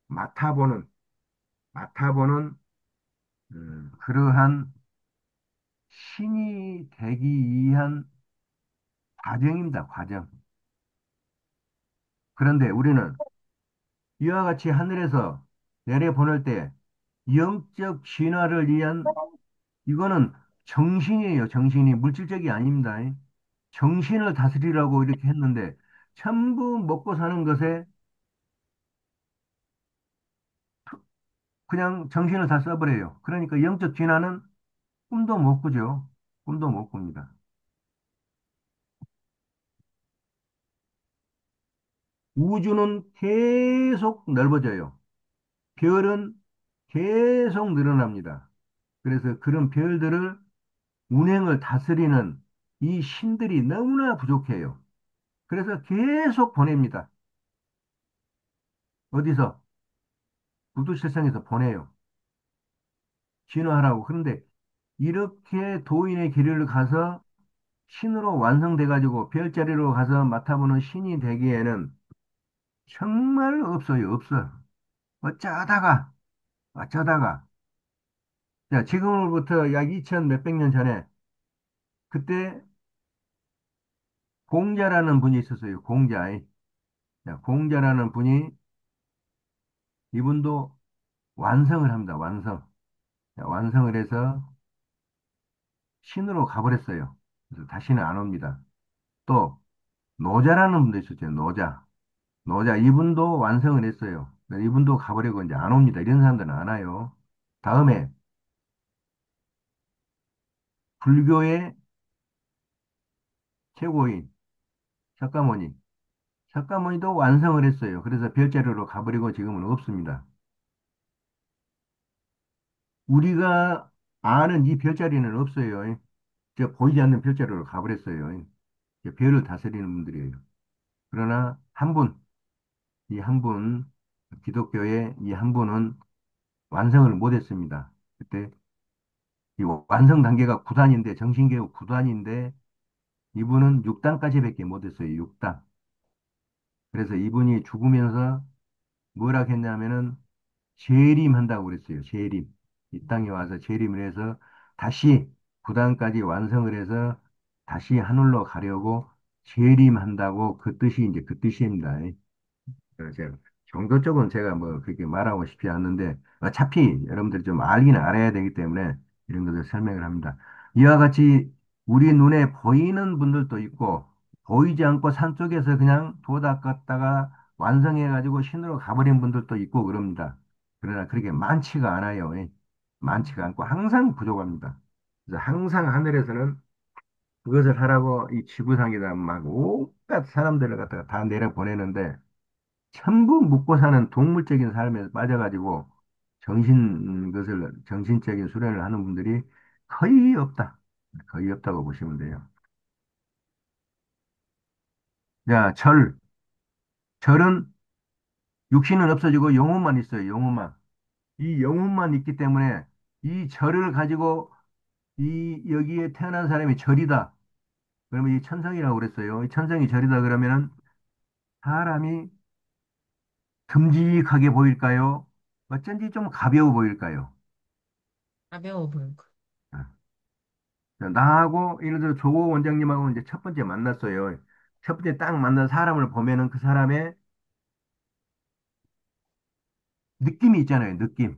맡아보는, 맡아보는 그러한 신이 되기 위한 과정입니다. 과정. 그런데 우리는 이와 같이 하늘에서 내려보낼 때 영적 진화를 위한 이거는 정신이에요. 정신이 물질적이 아닙니다. 정신을 다스리라고 이렇게 했는데 전부 먹고 사는 것에 그냥 정신을 다 써버려요. 그러니까 영적 진화는 꿈도 못 꾸죠. 꿈도 못 꿉니다. 우주는 계속 넓어져요. 별은 계속 늘어납니다. 그래서 그런 별들을 운행을 다스리는 이 신들이 너무나 부족해요. 그래서 계속 보냅니다. 어디서? 구두실성에서 보내요. 진화하라고. 그런데 이렇게 도인의 길을 가서 신으로 완성돼가지고 별자리로 가서 맡아보는 신이 되기에는 정말 없어요. 없어요. 어쩌다가, 어쩌다가. 자, 지금으로부터 약 2000 몇백 년 전에 그때 공자라는 분이 있었어요. 공자. 자, 공자라는 분이 이분도 완성을 합니다. 완성. 자, 완성을 해서 신으로 가버렸어요. 그래서 다시는 안 옵니다. 또 노자라는 분도 있었죠. 노자. 노자 이분도 완성을 했어요. 이분도 가버리고 이제 안 옵니다. 이런 사람들은 안 와요. 다음에 불교의 최고인 석가모니. 석가모니도 완성을 했어요. 그래서 별자리로 가버리고 지금은 없습니다. 우리가 아는 이 별자리는 없어요. 저 보이지 않는 별자리로 가버렸어요. 별을 다스리는 분들이에요. 그러나 한 분, 이 한 분, 기독교의 이 한 분은 완성을 못했습니다. 그때 이 완성 단계가 9단인데, 정신개혁 9단인데, 이분은 6단까지밖에 못했어요. 6단. 그래서 이분이 죽으면서 뭐라 했냐면은 재림한다고 그랬어요. 재림. 이 땅에 와서 재림을 해서 다시 9단까지 완성을 해서 다시 하늘로 가려고 재림한다고 그 뜻이 이제 그 뜻입니다. 제가 정도 쪽은 제가 뭐 그렇게 말하고 싶지 않는데 어차피 여러분들이 좀 알긴 알아야 되기 때문에 이런 것을 설명을 합니다. 이와 같이 우리 눈에 보이는 분들도 있고 보이지 않고 산 쪽에서 그냥 도닦았다가 완성해가지고 신으로 가버린 분들도 있고 그럽니다. 그러나 그렇게 많지가 않아요. 많지가 않고 항상 부족합니다. 그래서 항상 하늘에서는 그것을 하라고 이 지구상에다 막 온갖 사람들을 갖다가 다 내려보내는데 전부 묵고 사는 동물적인 삶에 빠져가지고 정신적인 수련을 하는 분들이 거의 없다. 거의 없다고 보시면 돼요. 자, 절은 육신은 없어지고 영혼만 있어요. 영혼만. 이 영혼만 있기 때문에 이 절을 가지고 여기에 태어난 사람이 절이다. 그러면 이 천성이라고 그랬어요. 이 천성이 절이다 그러면은 사람이 듬직하게 보일까요? 어쩐지 좀 가벼워 보일까요? 가벼워 보여. 나하고 예를 들어 조 원장님하고 이제 첫 번째 만났어요. 첫 번째 딱 만난 사람을 보면은 그 사람의 느낌이 있잖아요. 느낌.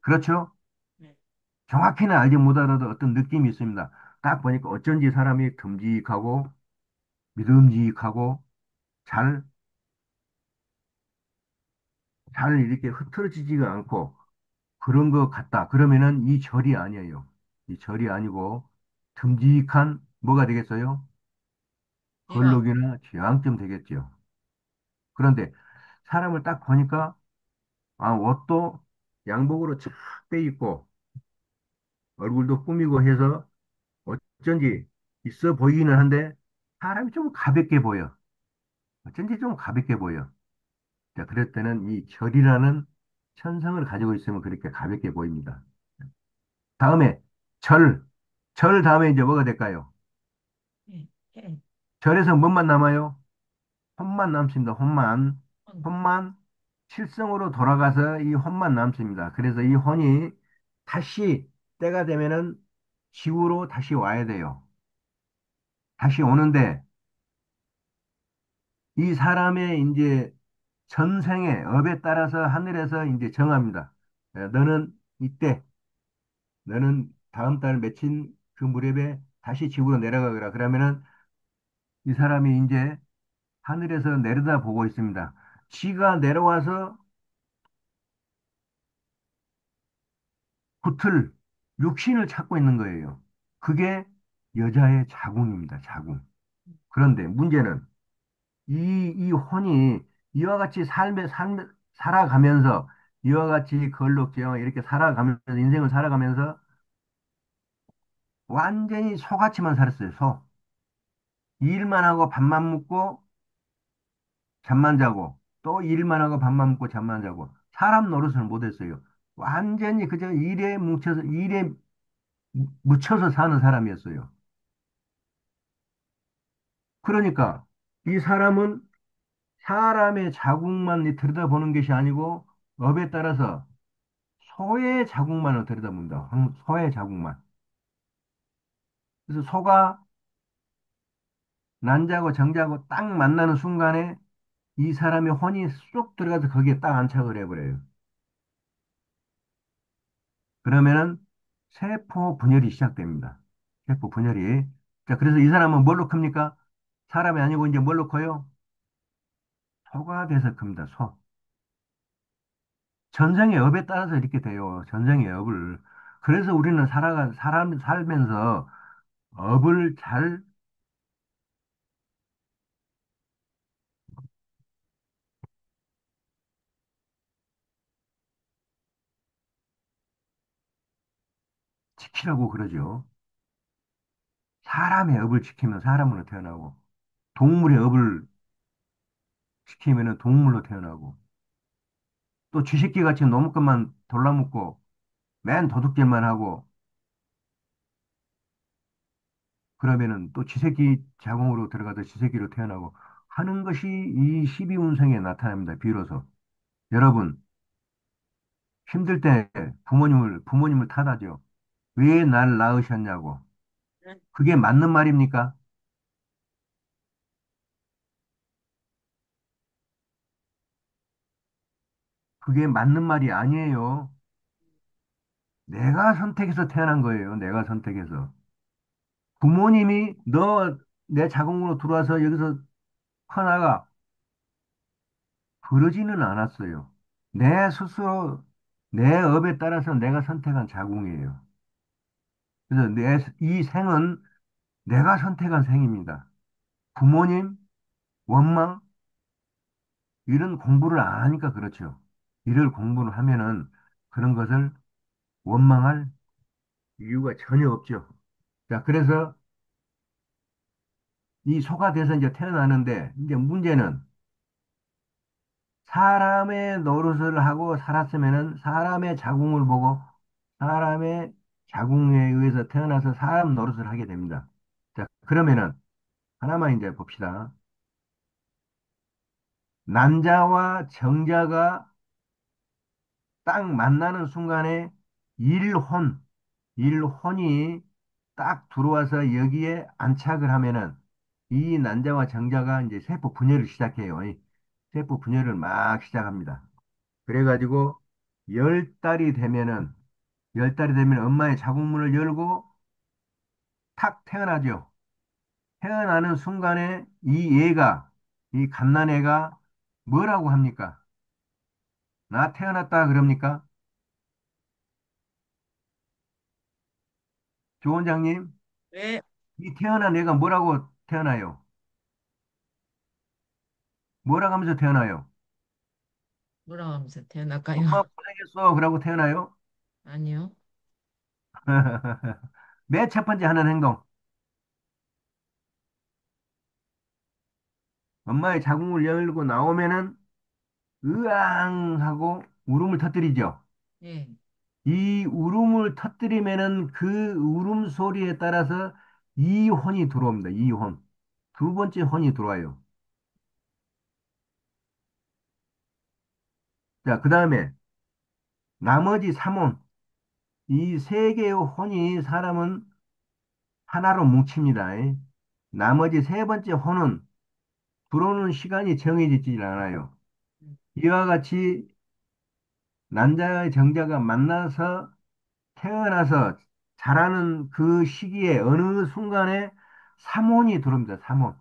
그렇죠? 네. 정확히는 알지 못하더라도 어떤 느낌이 있습니다. 딱 보니까 어쩐지 사람이 듬직하고 믿음직하고 잘, 잘 이렇게 흐트러지지가 않고 그런 것 같다. 그러면은 이 절이 아니에요. 이 절이 아니고 듬직한 뭐가 되겠어요? 이왕. 걸록이나 지향점 되겠죠. 그런데 사람을 딱 보니까 옷도 양복으로 쫙 빼 입고 얼굴도 꾸미고 해서 어쩐지 있어 보이기는 한데 사람이 좀 가볍게 보여. 어쩐지 좀 가볍게 보여. 자, 그럴 때는 이 절이라는 천성을 가지고 있으면 그렇게 가볍게 보입니다. 다음에 절. 절 다음에 이제 뭐가 될까요? 예. 예. 절에서 뭔만 남아요? 혼만 남습니다. 혼만. 응. 혼만 칠성으로 돌아가서 이 혼만 남습니다. 그래서 이 혼이 다시 때가 되면은 지구로 다시 와야 돼요. 다시 오는데 이 사람의 이제 전생의 업에 따라서 하늘에서 이제 정합니다. 너는 이때, 너는 다음 달 맺힌 그 무렵에 다시 지구로 내려가거라. 그러면은 이 사람이 이제 하늘에서 내려다 보고 있습니다. 지가 내려와서 붙을 육신을 찾고 있는 거예요. 그게 여자의 자궁입니다. 자궁. 그런데 문제는 이 혼이 이와 같이 살아가면서 이와 같이 걸록지형 이렇게 살아가면서 인생을 살아가면서 완전히 소같이만 살았어요, 소. 일만 하고 밥만 먹고 잠만 자고 또 일만 하고 밥만 먹고 잠만 자고 사람 노릇을 못했어요. 완전히 그저 일에 묻혀서 사는 사람이었어요. 그러니까 이 사람은 사람의 자국만 들여다보는 것이 아니고 업에 따라서 소의 자국만을 들여다본다. 소의 자국만. 그래서 소가 난자고 정자고 딱 만나는 순간에 이 사람의 혼이 쑥 들어가서 거기에 딱 안착을 해버려요. 그러면은 세포 분열이 시작됩니다. 세포 분열이. 자, 그래서 이 사람은 뭘로 큽니까? 사람이 아니고 이제 뭘로 커요? 소가 돼서 큽니다. 소. 전생의 업에 따라서 이렇게 돼요. 전생의 업을. 그래서 우리는 사람 살면서 업을 잘 지키라고 그러죠. 사람의 업을 지키면 사람으로 태어나고, 동물의 업을 지키면 동물로 태어나고, 또 쥐새끼 같이 너무 것만 돌라먹고, 맨 도둑질만 하고, 그러면은 또 쥐새끼 자궁으로 들어가서 쥐새끼로 태어나고 하는 것이 이 12운성에 나타납니다. 비로소. 여러분, 힘들 때 부모님을 탓하죠. 왜 날 낳으셨냐고. 네. 그게 맞는 말입니까? 그게 맞는 말이 아니에요. 내가 선택해서 태어난 거예요. 내가 선택해서. 부모님이 너 내 자궁으로 들어와서 여기서 커나가 그러지는 않았어요. 내 스스로 내 업에 따라서 내가 선택한 자궁이에요. 그래서 이 생은 내가 선택한 생입니다. 부모님, 원망, 이런 공부를 안 하니까 그렇죠. 이를 공부를 하면은 그런 것을 원망할 이유가 전혀 없죠. 자, 그래서 이 소가 돼서 이제 태어나는데, 이제 문제는 사람의 노릇을 하고 살았으면은 사람의 자궁을 보고 사람의 자궁에 의해서 태어나서 사람 노릇을 하게 됩니다. 자, 그러면은 하나만 이제 봅시다. 난자와 정자가 딱 만나는 순간에 일혼, 일혼이 딱 들어와서 여기에 안착을 하면은 이 난자와 정자가 이제 세포 분열을 시작해요. 이 세포 분열을 막 시작합니다. 그래가지고 열 달이 되면 엄마의 자궁문을 열고 탁 태어나죠. 태어나는 순간에 이 갓난애가 뭐라고 합니까? 나 태어났다 그럽니까? 조 원장님, 왜 이 태어난 애가 뭐라고 태어나요? 뭐라고 하면서 태어나요? 뭐라고 하면서 태어날까요? 엄마 고생했어. 그러고 태어나요? 아니요. 맨 첫 번째 하는 행동. 엄마의 자궁을 열고 나오면은 으앙 하고 울음을 터뜨리죠. 예. 이 울음을 터뜨리면은 그 울음소리에 따라서 이혼이 들어옵니다. 이혼. 두 번째 혼이 들어와요. 자, 그 다음에 나머지 삼혼. 이 세 개의 혼이 사람은 하나로 뭉칩니다. 나머지 세 번째 혼은 들어오는 시간이 정해지지 않아요. 음, 이와 같이 남자의 정자가 만나서 태어나서 자라는 그 시기에 어느 순간에 삼혼이 들어옵니다. 삼혼.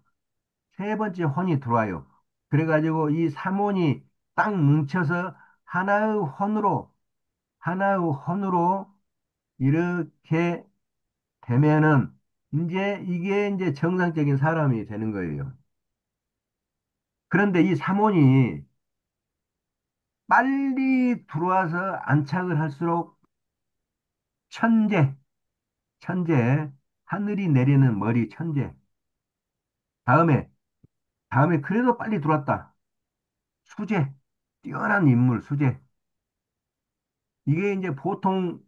세 번째 혼이 들어와요. 그래가지고 이 삼혼이 딱 뭉쳐서 하나의 혼으로 이렇게 되면은 이게 이제 정상적인 사람이 되는 거예요. 그런데 이 삼혼이 빨리 들어와서 안착을 할수록 천재, 천재. 하늘이 내리는 머리 천재. 다음에, 다음에 그래도 빨리 들어왔다. 수재. 뛰어난 인물, 수재. 이게 이제 보통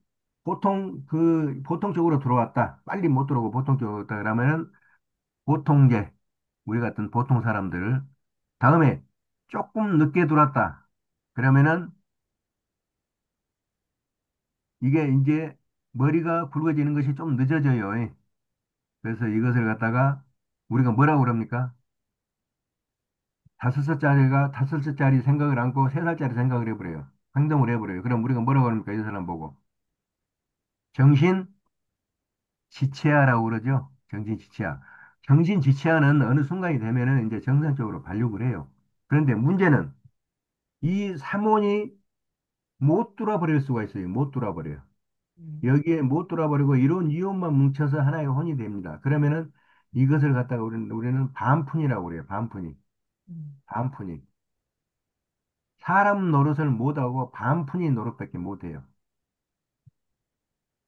쪽으로 들어왔다. 빨리 못 들어오고 보통 쪽으로 왔다. 그러면은 보통제. 우리 같은 보통 사람들. 다음에 조금 늦게 들어왔다. 그러면은 이게 이제 머리가 굵어지는 것이 좀 늦어져요. 그래서 이것을 갖다가 우리가 뭐라고 그럽니까? 5살짜리가 5살짜리 생각을 안고 3살짜리 생각을 해버려요. 행동을 해버려요. 그럼 우리가 뭐라고 합니까? 이 사람 보고. 정신 지체아라고 그러죠. 정신 지체아. 정신 지체아는 어느 순간이 되면은 이제 정상적으로 발육을 해요. 그런데 문제는 이 사mon이 못 돌아버릴 수가 있어요. 못 돌아버려요. 음, 여기에 못 돌아버리고 이런 이온만 뭉쳐서 하나의 혼이 됩니다. 그러면은 이것을 갖다가 우리는 반푼이라고 그래요. 반푼이. 음, 반푼이. 사람 노릇을 못하고 반푼이 노릇밖에 못해요.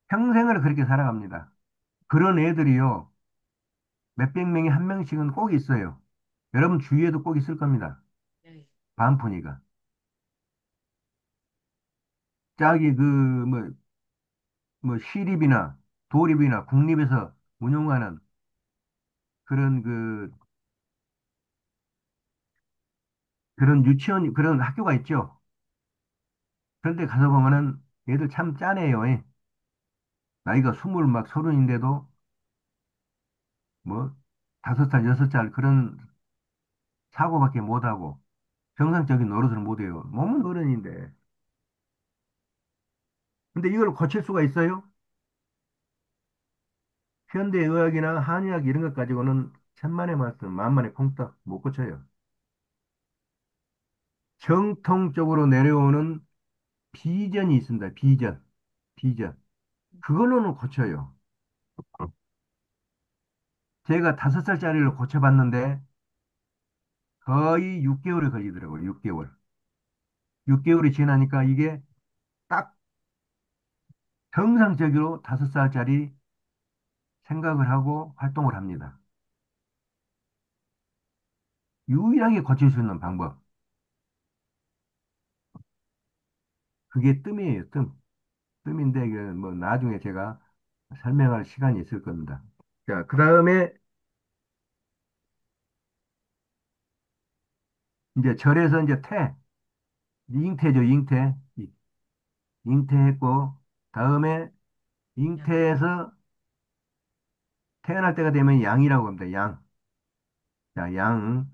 평생을 그렇게 살아갑니다. 그런 애들이요. 몇백 명에 한 명씩은 꼭 있어요. 여러분 주위에도 꼭 있을 겁니다. 네. 반푼이가. 짝이 뭐 시립이나 도립이나 국립에서 운영하는 그런 그런 유치원, 그런 학교가 있죠. 그런데 가서 보면은 얘들 참 짜네요. 나이가 스물 막 서른인데도 뭐 5살, 6살 그런 사고밖에 못하고 정상적인 노릇을 못해요. 몸은 어른인데. 근데 이걸 고칠 수가 있어요? 현대의학이나 한의학 이런 것 가지고는 천만의 말씀, 만만의 콩떡 못 고쳐요. 정통적으로 내려오는 비전이 있습니다. 비전. 비전. 그걸로는 고쳐요. 제가 5살짜리를 고쳐봤는데 거의 6개월이 걸리더라고요. 6개월. 6개월이 지나니까 이게 딱 정상적으로 5살짜리 생각을 하고 활동을 합니다. 유일하게 고칠 수 있는 방법. 그게 뜸이에요, 뜸. 뜸인데, 이게 뭐, 나중에 제가 설명할 시간이 있을 겁니다. 자, 그 다음에, 이제 절에서 이제 잉태죠, 잉태. 잉태했고, 다음에 양. 잉태에서 태어날 때가 되면 양이라고 합니다, 양. 자, 양.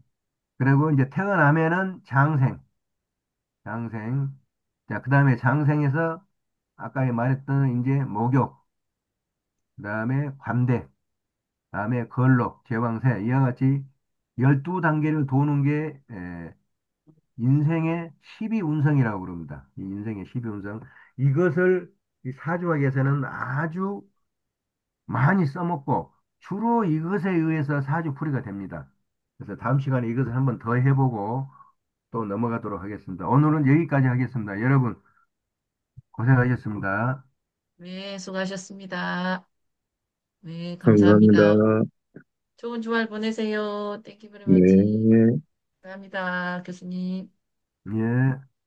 그리고 이제 태어나면은 장생. 자, 그 다음에 장생에서 아까 말했던 이제 목욕, 그 다음에 관대, 그 다음에 걸록, 제왕새, 이와 같이 12단계를 도는 게 인생의 12운성이라고 그럽니다. 이 인생의 12운성. 이것을 이 사주학에서는 아주 많이 써먹고 주로 이것에 의해서 사주풀이가 됩니다. 그래서 다음 시간에 이것을 한번 더 해보고 또 넘어가도록 하겠습니다. 오늘은 여기까지 하겠습니다. 여러분 고생하셨습니다. 네, 수고하셨습니다. 네, 감사합니다. 감사합니다. 좋은 주말 보내세요. Thank you very much. 네. 감사합니다, 교수님. 예.